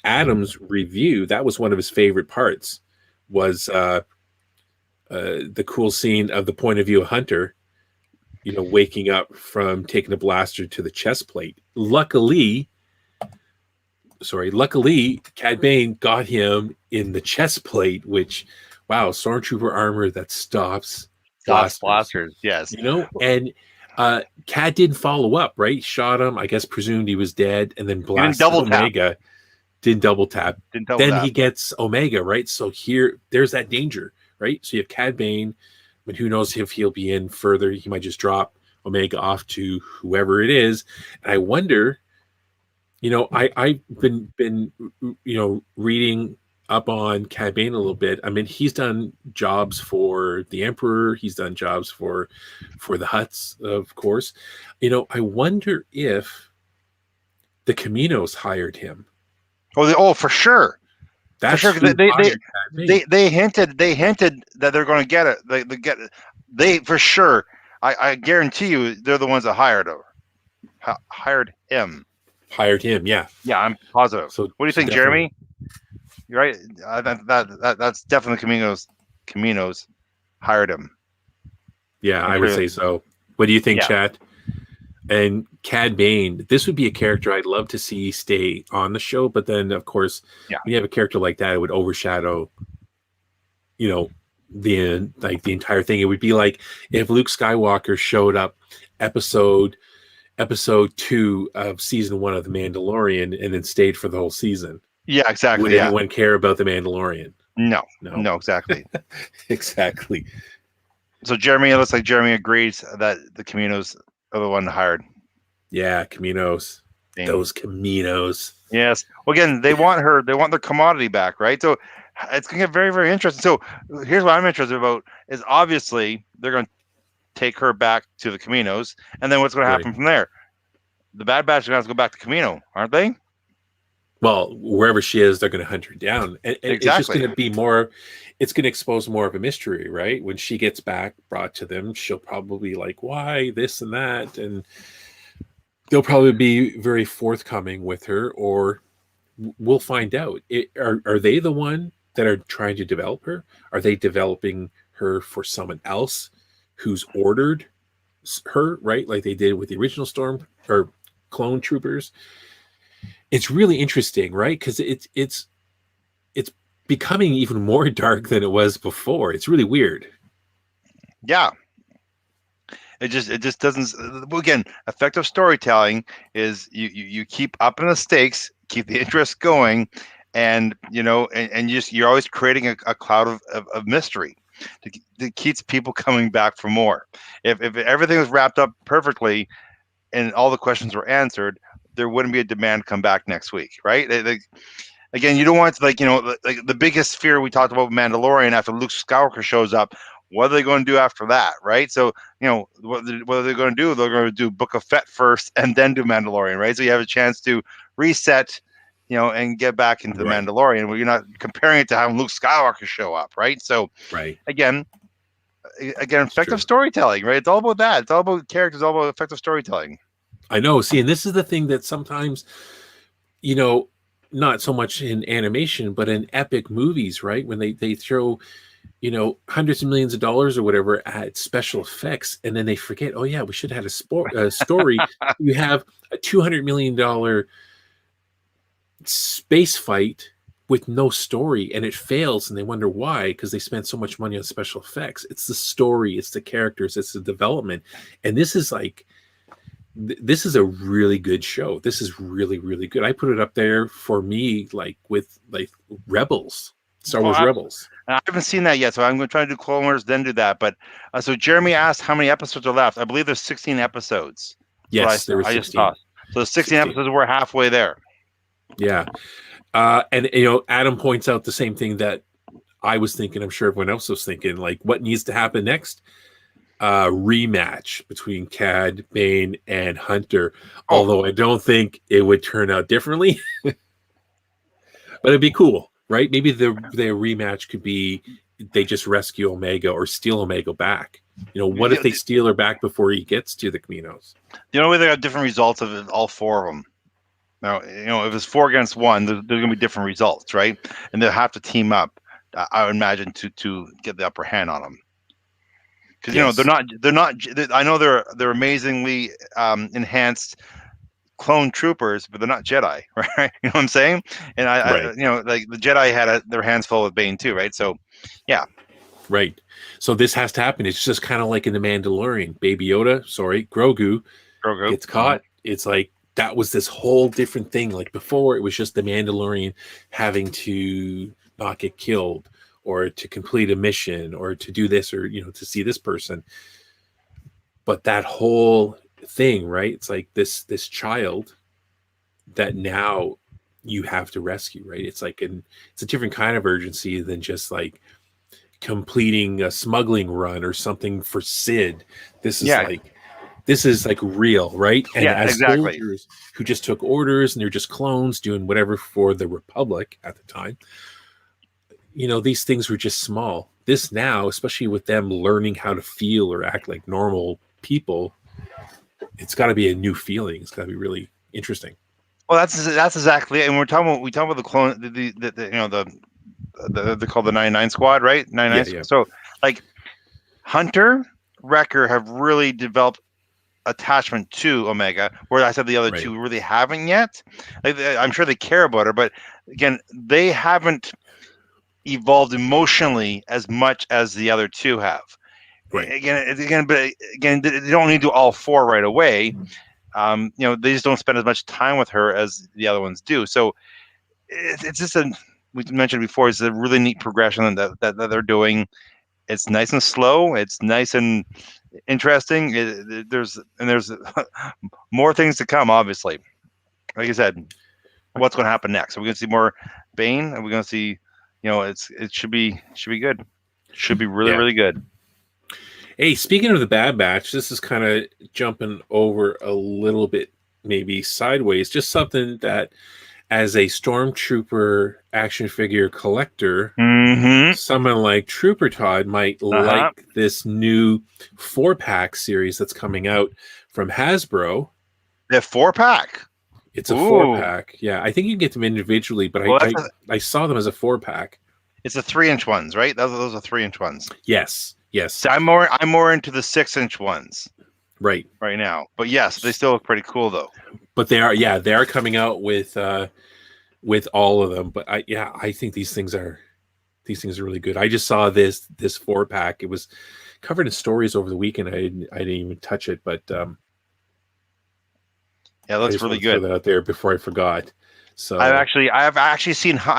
Adam's review, that was one of his favorite parts, was the cool scene of the point of view of Hunter, waking up from taking a blaster to the chest plate. Luckily, Cad Bane got him in the chest plate, which, wow, stormtrooper armor that stops blasters. Yes. And Cad didn't follow up, right? Shot him, I guess, presumed he was dead, and then blasted Omega. Didn't double tap. Then he gets Omega, right? So there's that danger, right? So you have Cad Bane, but who knows if he'll be in further. He might just drop Omega off to whoever it is. And I wonder, I've been reading up on Cad Bane a little bit. I mean, he's done jobs for the Emperor. He's done jobs for the Hutts, of course. I wonder if the Caminos hired him. Oh, for sure. That's for sure. They hinted that they're going to get it. They for sure. I guarantee you, they're the ones that hired him. Hired him, yeah. Yeah, I'm positive. So, what do you think, Jeremy? You're right. That's definitely Caminos hired him. Yeah, I would say so. What do you think, Chad? And Cad Bane, this would be a character I'd love to see stay on the show, but then, of course, when you have a character like that, it would overshadow, the entire thing. It would be like if Luke Skywalker showed up episode 2 of season 1 of The Mandalorian and then stayed for the whole season. Yeah, exactly. Would anyone care about The Mandalorian? No, exactly. Exactly. So it looks like Jeremy agrees that the Caminos are the one hired. Yeah, Caminos. Dang. Those Caminos. Yes. Well, again, they want their commodity back, right? So it's going to get very, very interesting. So here's what I'm interested about is obviously they're going to take her back to the Caminos, and then what's going to happen from there? The Bad Batch are going to have to go back to Camino, aren't they? Well, wherever she is, they're going to hunt her down. And exactly. It's just going to be more, it's going to expose more of a mystery, right? When she gets back, brought to them, she'll probably be like, why this and that? And they'll probably be very forthcoming with her, or we'll find out. Are they the one that are trying to develop her? Are they developing her for someone else who's ordered her, right? Like they did with the original Storm or clone troopers. It's really interesting, right? Because it's becoming even more dark than it was before. It's really weird. Yeah. It just doesn't. Again, effective storytelling is you keep upping the stakes, keep the interest going, and you're always creating a cloud of mystery that keeps people coming back for more. If everything was wrapped up perfectly and all the questions were answered, there wouldn't be a demand to come back next week, right? Again, you don't want to, like the biggest fear we talked about Mandalorian after Luke Skywalker shows up. What are they going to do after that, right? So, what are they going to do? They're going to do Book of Fett first and then do Mandalorian, right? So you have a chance to reset, and get back into the Mandalorian where you're not comparing it to having Luke Skywalker show up, right? So, again, effective storytelling, right? It's all about that. It's all about characters, all about effective storytelling. I know. See, and this is the thing that sometimes, not so much in animation, but in epic movies, right? When they throw, hundreds of millions of dollars or whatever at special effects, and then they forget, oh yeah, we should have had a story. You have a $200 million space fight with no story, and it fails, and they wonder why, because they spent so much money on special effects. It's the story, it's the characters, it's the development, and this is a really good show. This is really, really good. I put it up there for me, with Rebels, Star Wars Rebels. I haven't seen that yet, so I'm going to try to do Clone Wars, then do that. But so Jeremy asked how many episodes are left. I believe there's 16 episodes. Yes, there were 16. So 16 episodes, we're halfway there. Yeah. And Adam points out the same thing that I was thinking. I'm sure everyone else was thinking, what needs to happen next? Rematch between Cad Bane and Hunter, although I don't think it would turn out differently. But it'd be cool, right? Maybe the rematch could be they just rescue Omega or steal Omega back. What if they steal her back before he gets to the Caminos? The only way they got different results of all four of them. Now, if it's 4 against 1, there's going to be different results, right? And they'll have to team up, I would imagine, to get the upper hand on them. Because they're not. I know they're amazingly enhanced clone troopers, but they're not Jedi, right? You know what I'm saying? And right. like the Jedi had their hands full with Bane too, right? So, yeah. Right. So this has to happen. It's just kind of like in the Mandalorian. Baby Yoda, Grogu gets caught. It's like that was this whole different thing. Like before, it was just the Mandalorian having to not get killed or to complete a mission or to do this or, to see this person. But that whole thing, right? It's like this child that now you have to rescue, right? It's like it's a different kind of urgency than just like completing a smuggling run or something for Sid. This is like real, right? And as soldiers who just took orders and they're just clones doing whatever for the Republic at the time, these things were just small. This now, especially with them learning how to feel or act like normal people, it's got to be a new feeling. It's got to be really interesting. Well, that's exactly it. And we talk about the clone, they're called the 99 Squad, right? 99. Yeah. So, like Hunter, Wrecker have really developed attachment to Omega, where I said the other two really haven't yet. I'm sure they care about her, but again, they haven't evolved emotionally as much as the other two have. Right. Again, they don't need to do all 4 right away. They just don't spend as much time with her as the other ones do. So it's just we mentioned before, it's a really neat progression that they're doing. It's nice and slow. It's nice and interesting. There's more things to come, obviously. Like I said, what's going to happen next? Are we going to see more Bane? Are we going to see, it should be good. Should be really, really good. Hey, speaking of the Bad Batch, this is kind of jumping over a little bit, maybe sideways. Just something that, as a Stormtrooper action figure collector, someone like Trooper Todd might like this new 4-pack series that's coming out from Hasbro. The 4-pack? It's a 4-pack. Yeah, I think you can get them individually, but I saw them as a 4-pack. It's the 3-inch ones, right? Those are 3-inch ones. Yes. So I'm more into the 6-inch ones. Right now. But yes, they still look pretty cool though. But they are coming out with all of them. But I think these things are really good. I just saw this 4-pack. It was covered in stories over the weekend. I didn't even touch it, but it looks really good. Throw that out there before I forgot. So I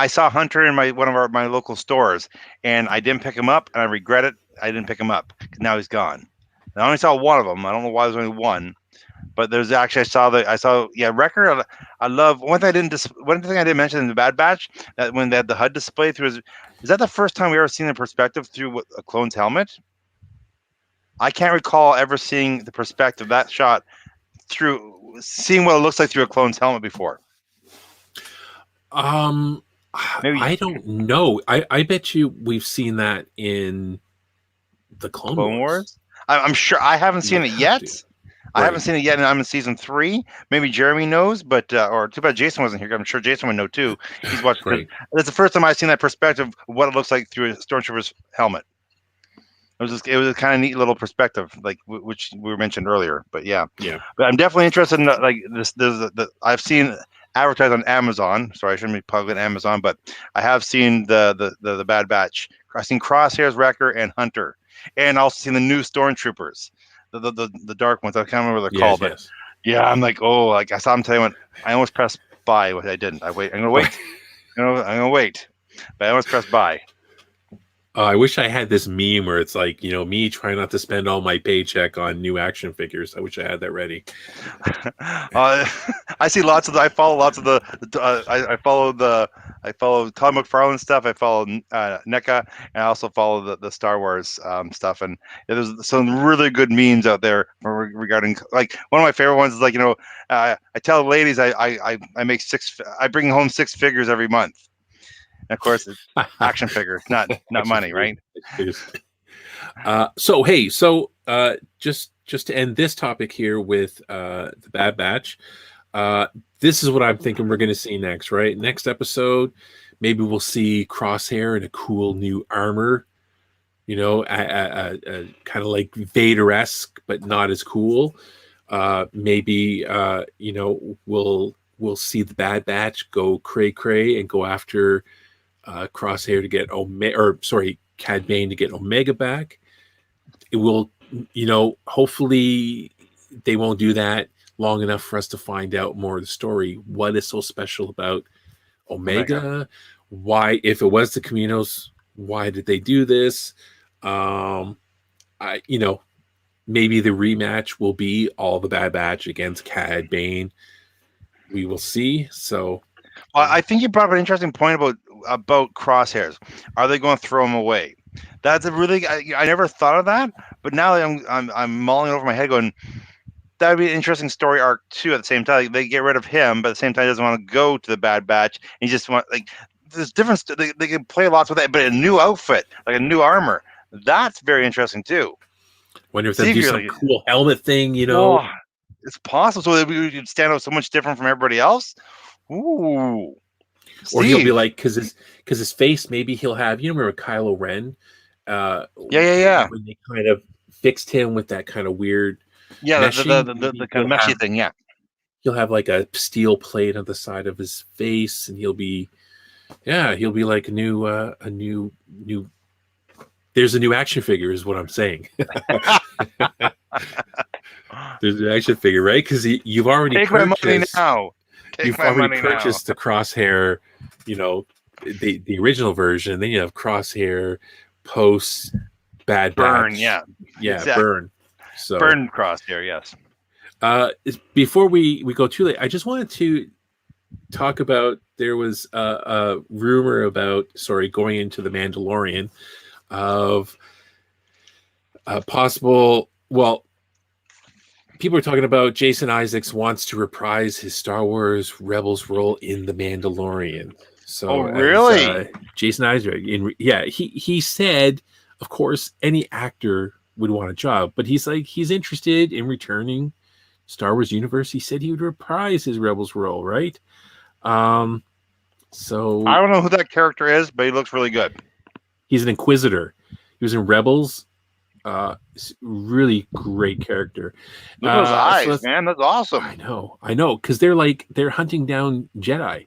saw Hunter in one of my local stores, and I didn't pick him up, and I regret it. I didn't pick him up because now he's gone. I only saw one of them. I don't know why there's only one, but there's actually I saw Wrecker. I love one thing I didn't mention in the Bad Batch, that when they had the HUD display through is that the first time we ever seen the perspective through a clone's helmet? I can't recall ever seeing the perspective, that shot seeing what it looks like through a clone's helmet before. Maybe. I don't know. I bet you we've seen that in the Clone Wars. I'm sure I haven't seen it yet. I haven't seen it yet, and I'm in season 3. Maybe Jeremy knows, but or too bad Jason wasn't here. I'm sure Jason would know too. He's watched. That's the first time I've seen that perspective of what it looks like through a stormtrooper's helmet. It was a kind of neat little perspective, like which we mentioned earlier. But yeah. But I'm definitely interested in like this. I've seen advertised on Amazon. Sorry, I shouldn't be plugging Amazon, but I have seen the Bad Batch. I've seen Crosshairs, Wrecker, and Hunter, and also seen the new Stormtroopers, the dark ones. I can't remember what they're called, but yeah, I'm like, I saw them. Tell you what, I almost pressed buy, but I didn't. I'm gonna wait. I'm gonna wait, but I almost pressed buy. I wish I had this meme where it's like, me trying not to spend all my paycheck on new action figures. I wish I had that ready. I see lots of I follow lots of I follow Todd McFarlane stuff. I follow NECA, and I also follow the Star Wars stuff. And there's some really good memes out there regarding, like, one of my favorite ones is like, I tell the ladies I make I bring home 6 figures every month. Of course, it's action figures, not money, right? Just to end this topic here with the Bad Batch, this is what I'm thinking we're going to see next, right? Next episode, maybe we'll see Crosshair in a cool new armor, kind of like Vader-esque, but not as cool. Maybe we'll see the Bad Batch go cray and go after Crosshair to get Cad Bane to get Omega back. It will, hopefully they won't do that long enough for us to find out more of the story. What is so special about Omega? Why, if it was the Caminos, why did they do this? Maybe the rematch will be all the Bad Batch against Cad Bane. We will see. So, I think you brought up an interesting point about Crosshairs. Are they going to throw him away? That's a really I never thought of that, but now I'm mulling over my head, going, that would be an interesting story arc too. At the same time, they get rid of him, but at the same time, he doesn't want to go to the Bad Batch. He just there's different. They can play lots with that, but a new outfit, like a new armor, that's very interesting too. Wonder if they do some cool helmet thing, it's possible. So that we would stand out so much different from everybody else. Ooh. Or he'll be like, because his face, maybe he'll have, remember Kylo Ren? Yeah. When they kind of fixed him with that kind of weird, the kind of meshy thing. Yeah, he'll have like a steel plate on the side of his face, and he'll be like a new. There's a new action figure, is what I'm saying. There's an action figure, right? Because you've already purchased. You've already purchased the Crosshair, the original version. Then you have Crosshair post Bad Burn, Batch. Exactly. Burn. So Burn Crosshair, yes. Before we go too late, I just wanted to talk about, there was a rumor about going into the Mandalorian of possible. Well, people are talking about Jason Isaacs wants to reprise his Star Wars Rebels role in The Mandalorian. So, really? Jason Isaacs, he said, of course, any actor would want a job, but he's interested in returning Star Wars universe. He said he would reprise his Rebels role, right? So I don't know who that character is, but he looks really good. He's an Inquisitor. He was in Rebels. Really great character. Look at those eyes, man. That's awesome. I know, because they're hunting down Jedi,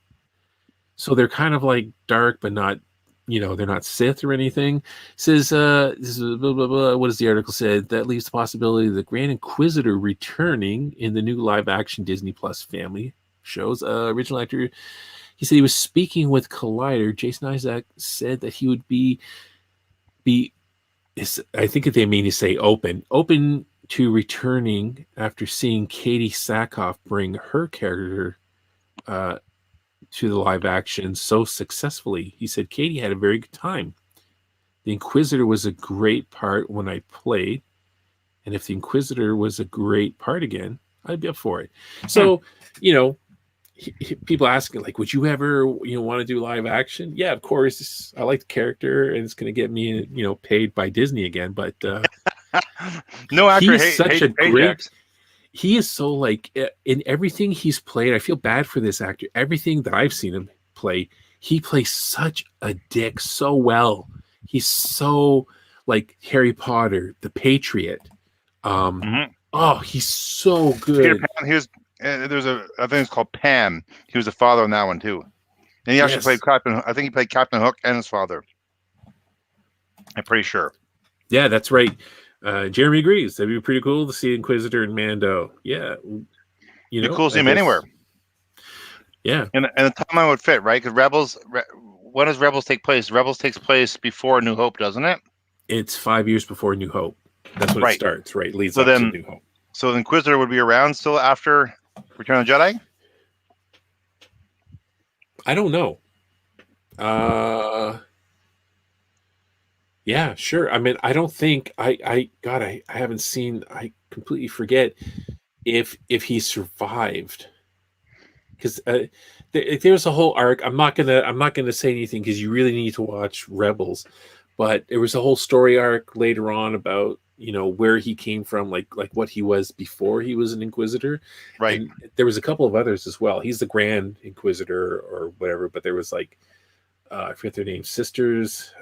so they're kind of like dark, but not, they're not Sith or anything. It says this is blah blah blah. What does the article said? That leaves the possibility of the Grand Inquisitor returning in the new live action Disney Plus family shows. Original actor. He said he was speaking with Collider. Jason Isaac said that he would be. I think they mean to say open to returning after seeing Katie Sackhoff bring her character to the live action so successfully. He said Katie had a very good time. The Inquisitor was a great part when I played, and if the Inquisitor was a great part again, I'd be up for it. So, people asking would you ever want to do live action? Yeah, of course. I like the character, and it's going to get me paid by Disney again, but no actor he's such a great. He is so in everything he's played. I feel bad for this actor. Everything that I've seen him play, he plays such a dick so well. He's so like Harry Potter, the Patriot. Oh, he's so good. Peter Pan, he was. There's I think it's called Pan. He was the father on that one too, and he actually played Captain. I think he played Captain Hook and his father. I'm pretty sure. Yeah, that's right. Jeremy agrees. That'd be pretty cool to see Inquisitor and Mando. Yeah, you cool to see him anywhere. Yeah, and the timeline would fit, right? Because Rebels. When does Rebels take place? Rebels takes place before New Hope, doesn't it? It's 5 years before New Hope. That's when it starts, right? Leads up to New Hope. So the Inquisitor would be around still after Return of the Jedi? I don't know. Yeah, sure. I mean, I don't think I haven't seen. I completely forget if he survived, because there's a whole arc. I'm not gonna say anything because you really need to watch Rebels. But there was a whole story arc later on about where he came from, like what he was before he was an Inquisitor. Right. And there was a couple of others as well. He's the Grand Inquisitor or whatever, but there was like I forget their names, sisters.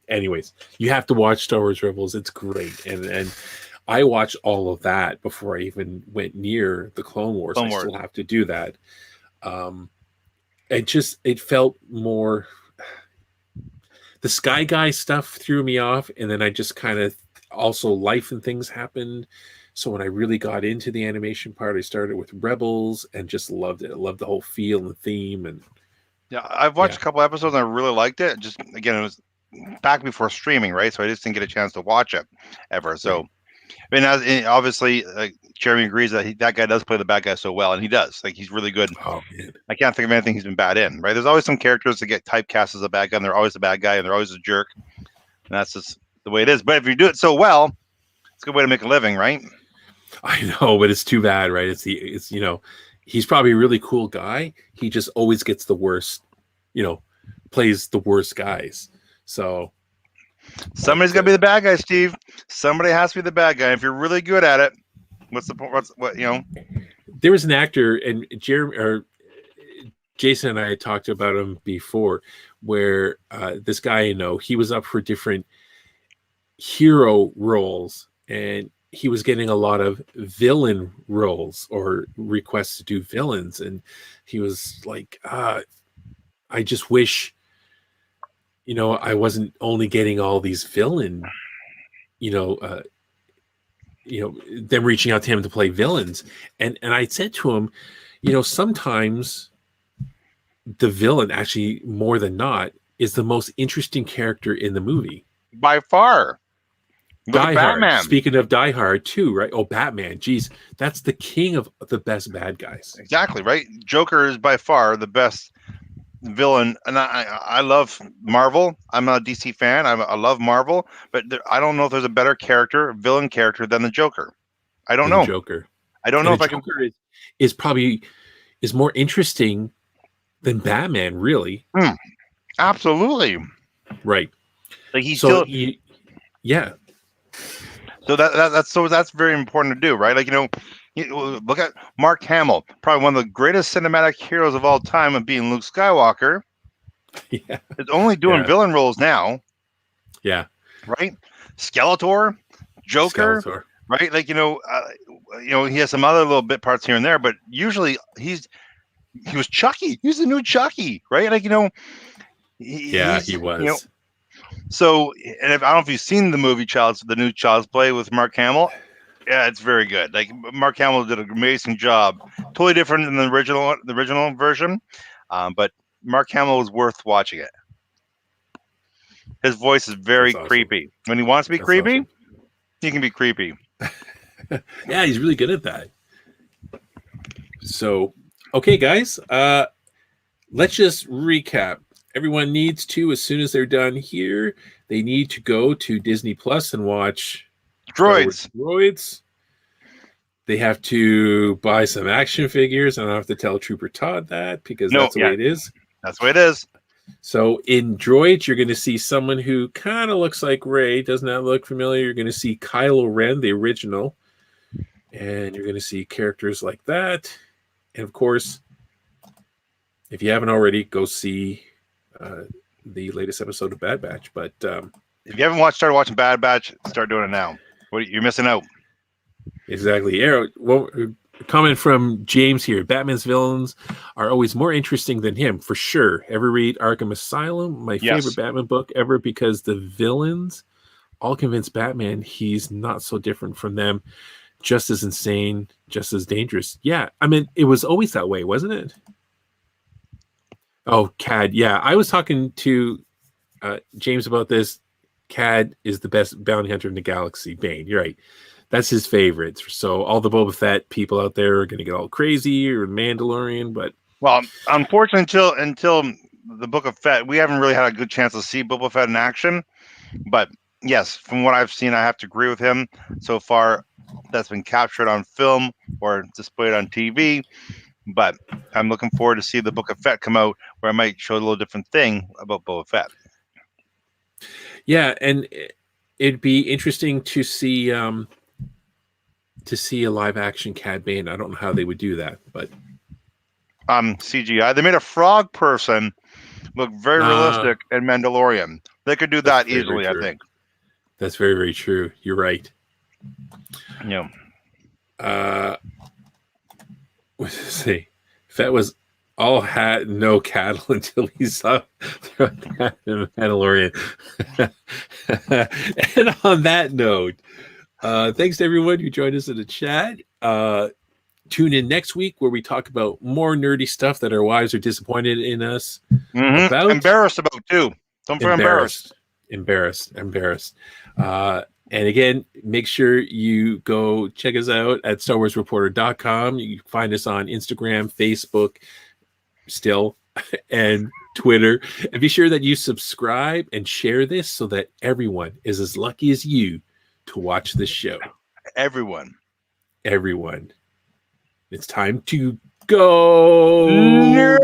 Anyways, you have to watch Star Wars Rebels. It's great, and I watched all of that before I even went near the Clone Wars. I still have to do that. It felt more. The Sky Guy stuff threw me off, and then I just kind of also life and things happened. So when I really got into the animation part, I started with Rebels and just loved it. I loved the whole feel and the theme. And yeah, I've watched a couple episodes and I really liked it. Just again, it was back before streaming, right? So I just didn't get a chance to watch it ever. So, right. I mean, obviously, Jeremy agrees that that guy does play the bad guy so well, and he does. Like, he's really good. Oh, man. I can't think of anything he's been bad in, right? There's always some characters that get typecast as a bad guy, and they're always the bad guy, and they're always a jerk. And that's just the way it is. But if you do it so well, it's a good way to make a living, right? I know, but it's too bad, right? He's probably a really cool guy. He just always gets the worst, plays the worst guys. So somebody's got to be the bad guy, Steve. Somebody has to be the bad guy. If you're really good at it, what's the point? There was an actor, and Jason and I had talked about him before, where this guy, he was up for different hero roles, and he was getting a lot of villain roles or requests to do villains, and he was like, I just wish I wasn't only getting all these villain, them reaching out to him to play villains. And I said to him, sometimes the villain, actually more than not, is the most interesting character in the movie. By far. Die Hard. Speaking of Die Hard too, right? Oh, Batman. Geez, that's the king of the best bad guys. Exactly, right? Joker is by far the best villain, and I love Marvel. I'm not a DC fan. I love Marvel, but I don't know if there's a better villain character than the Joker. I don't know. Joker. I don't know if I can. Is probably more interesting than Batman, really. Absolutely. Right. Like yeah. So that's very important to do, right? Like, look at Mark Hamill, probably one of the greatest cinematic heroes of all time, of being Luke Skywalker. Yeah. Is only doing villain roles now. Yeah. Right? Skeletor, Joker. Right? Like, he has some other little bit parts here and there, but usually he was Chucky. He's the new Chucky, right? Like, he was. So, and I don't know if you've seen the movie the new Child's Play with Mark Hamill. Yeah, it's very good. Like, Mark Hamill did an amazing job. Totally different than the original version, but Mark Hamill is worth watching it. His voice is very creepy. When he wants to be creepy, he can be creepy. Yeah, he's really good at that. So, okay, guys, let's just recap. Everyone needs to, as soon as they're done here, they need to go to Disney Plus and watch Droids. They have to buy some action figures. I don't have to tell Trooper Todd that, because that's the way it is. That's the way it is. So in Droids, you're going to see someone who kind of looks like Rey. Does not look familiar. You're going to see Kylo Ren, the original. And you're going to see characters like that. And of course, if you haven't already, go see the latest episode of Bad Batch. But if you haven't started watching Bad Batch, start doing it now. You're missing out. Exactly. Arrow. Well, comment from James here. Batman's villains are always more interesting than him, for sure. Ever read Arkham Asylum? My favorite Batman book ever, because the villains all convince Batman he's not so different from them. Just as insane, just as dangerous. Yeah, I mean, it was always that way, wasn't it? Oh, Cad. Yeah, I was talking to James about this. Cad is the best bounty hunter in the galaxy. Bane, you're right. That's his favorite. So all the Boba Fett people out there are going to get all crazy, or Mandalorian, but unfortunately, until the Book of Fett, we haven't really had a good chance to see Boba Fett in action. But yes, from what I've seen, I have to agree with him. So far, that's been captured on film or displayed on TV. But I'm looking forward to see the Book of Fett come out, where I might show a little different thing about Boba Fett. Yeah, and it'd be interesting to see a live action Cad Bane. I don't know how they would do that, but CGI. They made a frog person look very realistic in Mandalorian. They could do that easily, I think. That's very, very true. You're right. Yeah. What did I say? Fett was all hat, no cattle until he saw the Mandalorian. And on that note, thanks to everyone who joined us in the chat. Tune in next week where we talk about more nerdy stuff that our wives are disappointed in us. Embarrassed about too. Don't feel embarrassed. Embarrassed. And again, make sure you go check us out at StarWarsReporter.com. You can find us on Instagram, Facebook, still, and Twitter. And be sure that you subscribe and share this so that everyone is as lucky as you to watch this show. Everyone. It's time to go. No!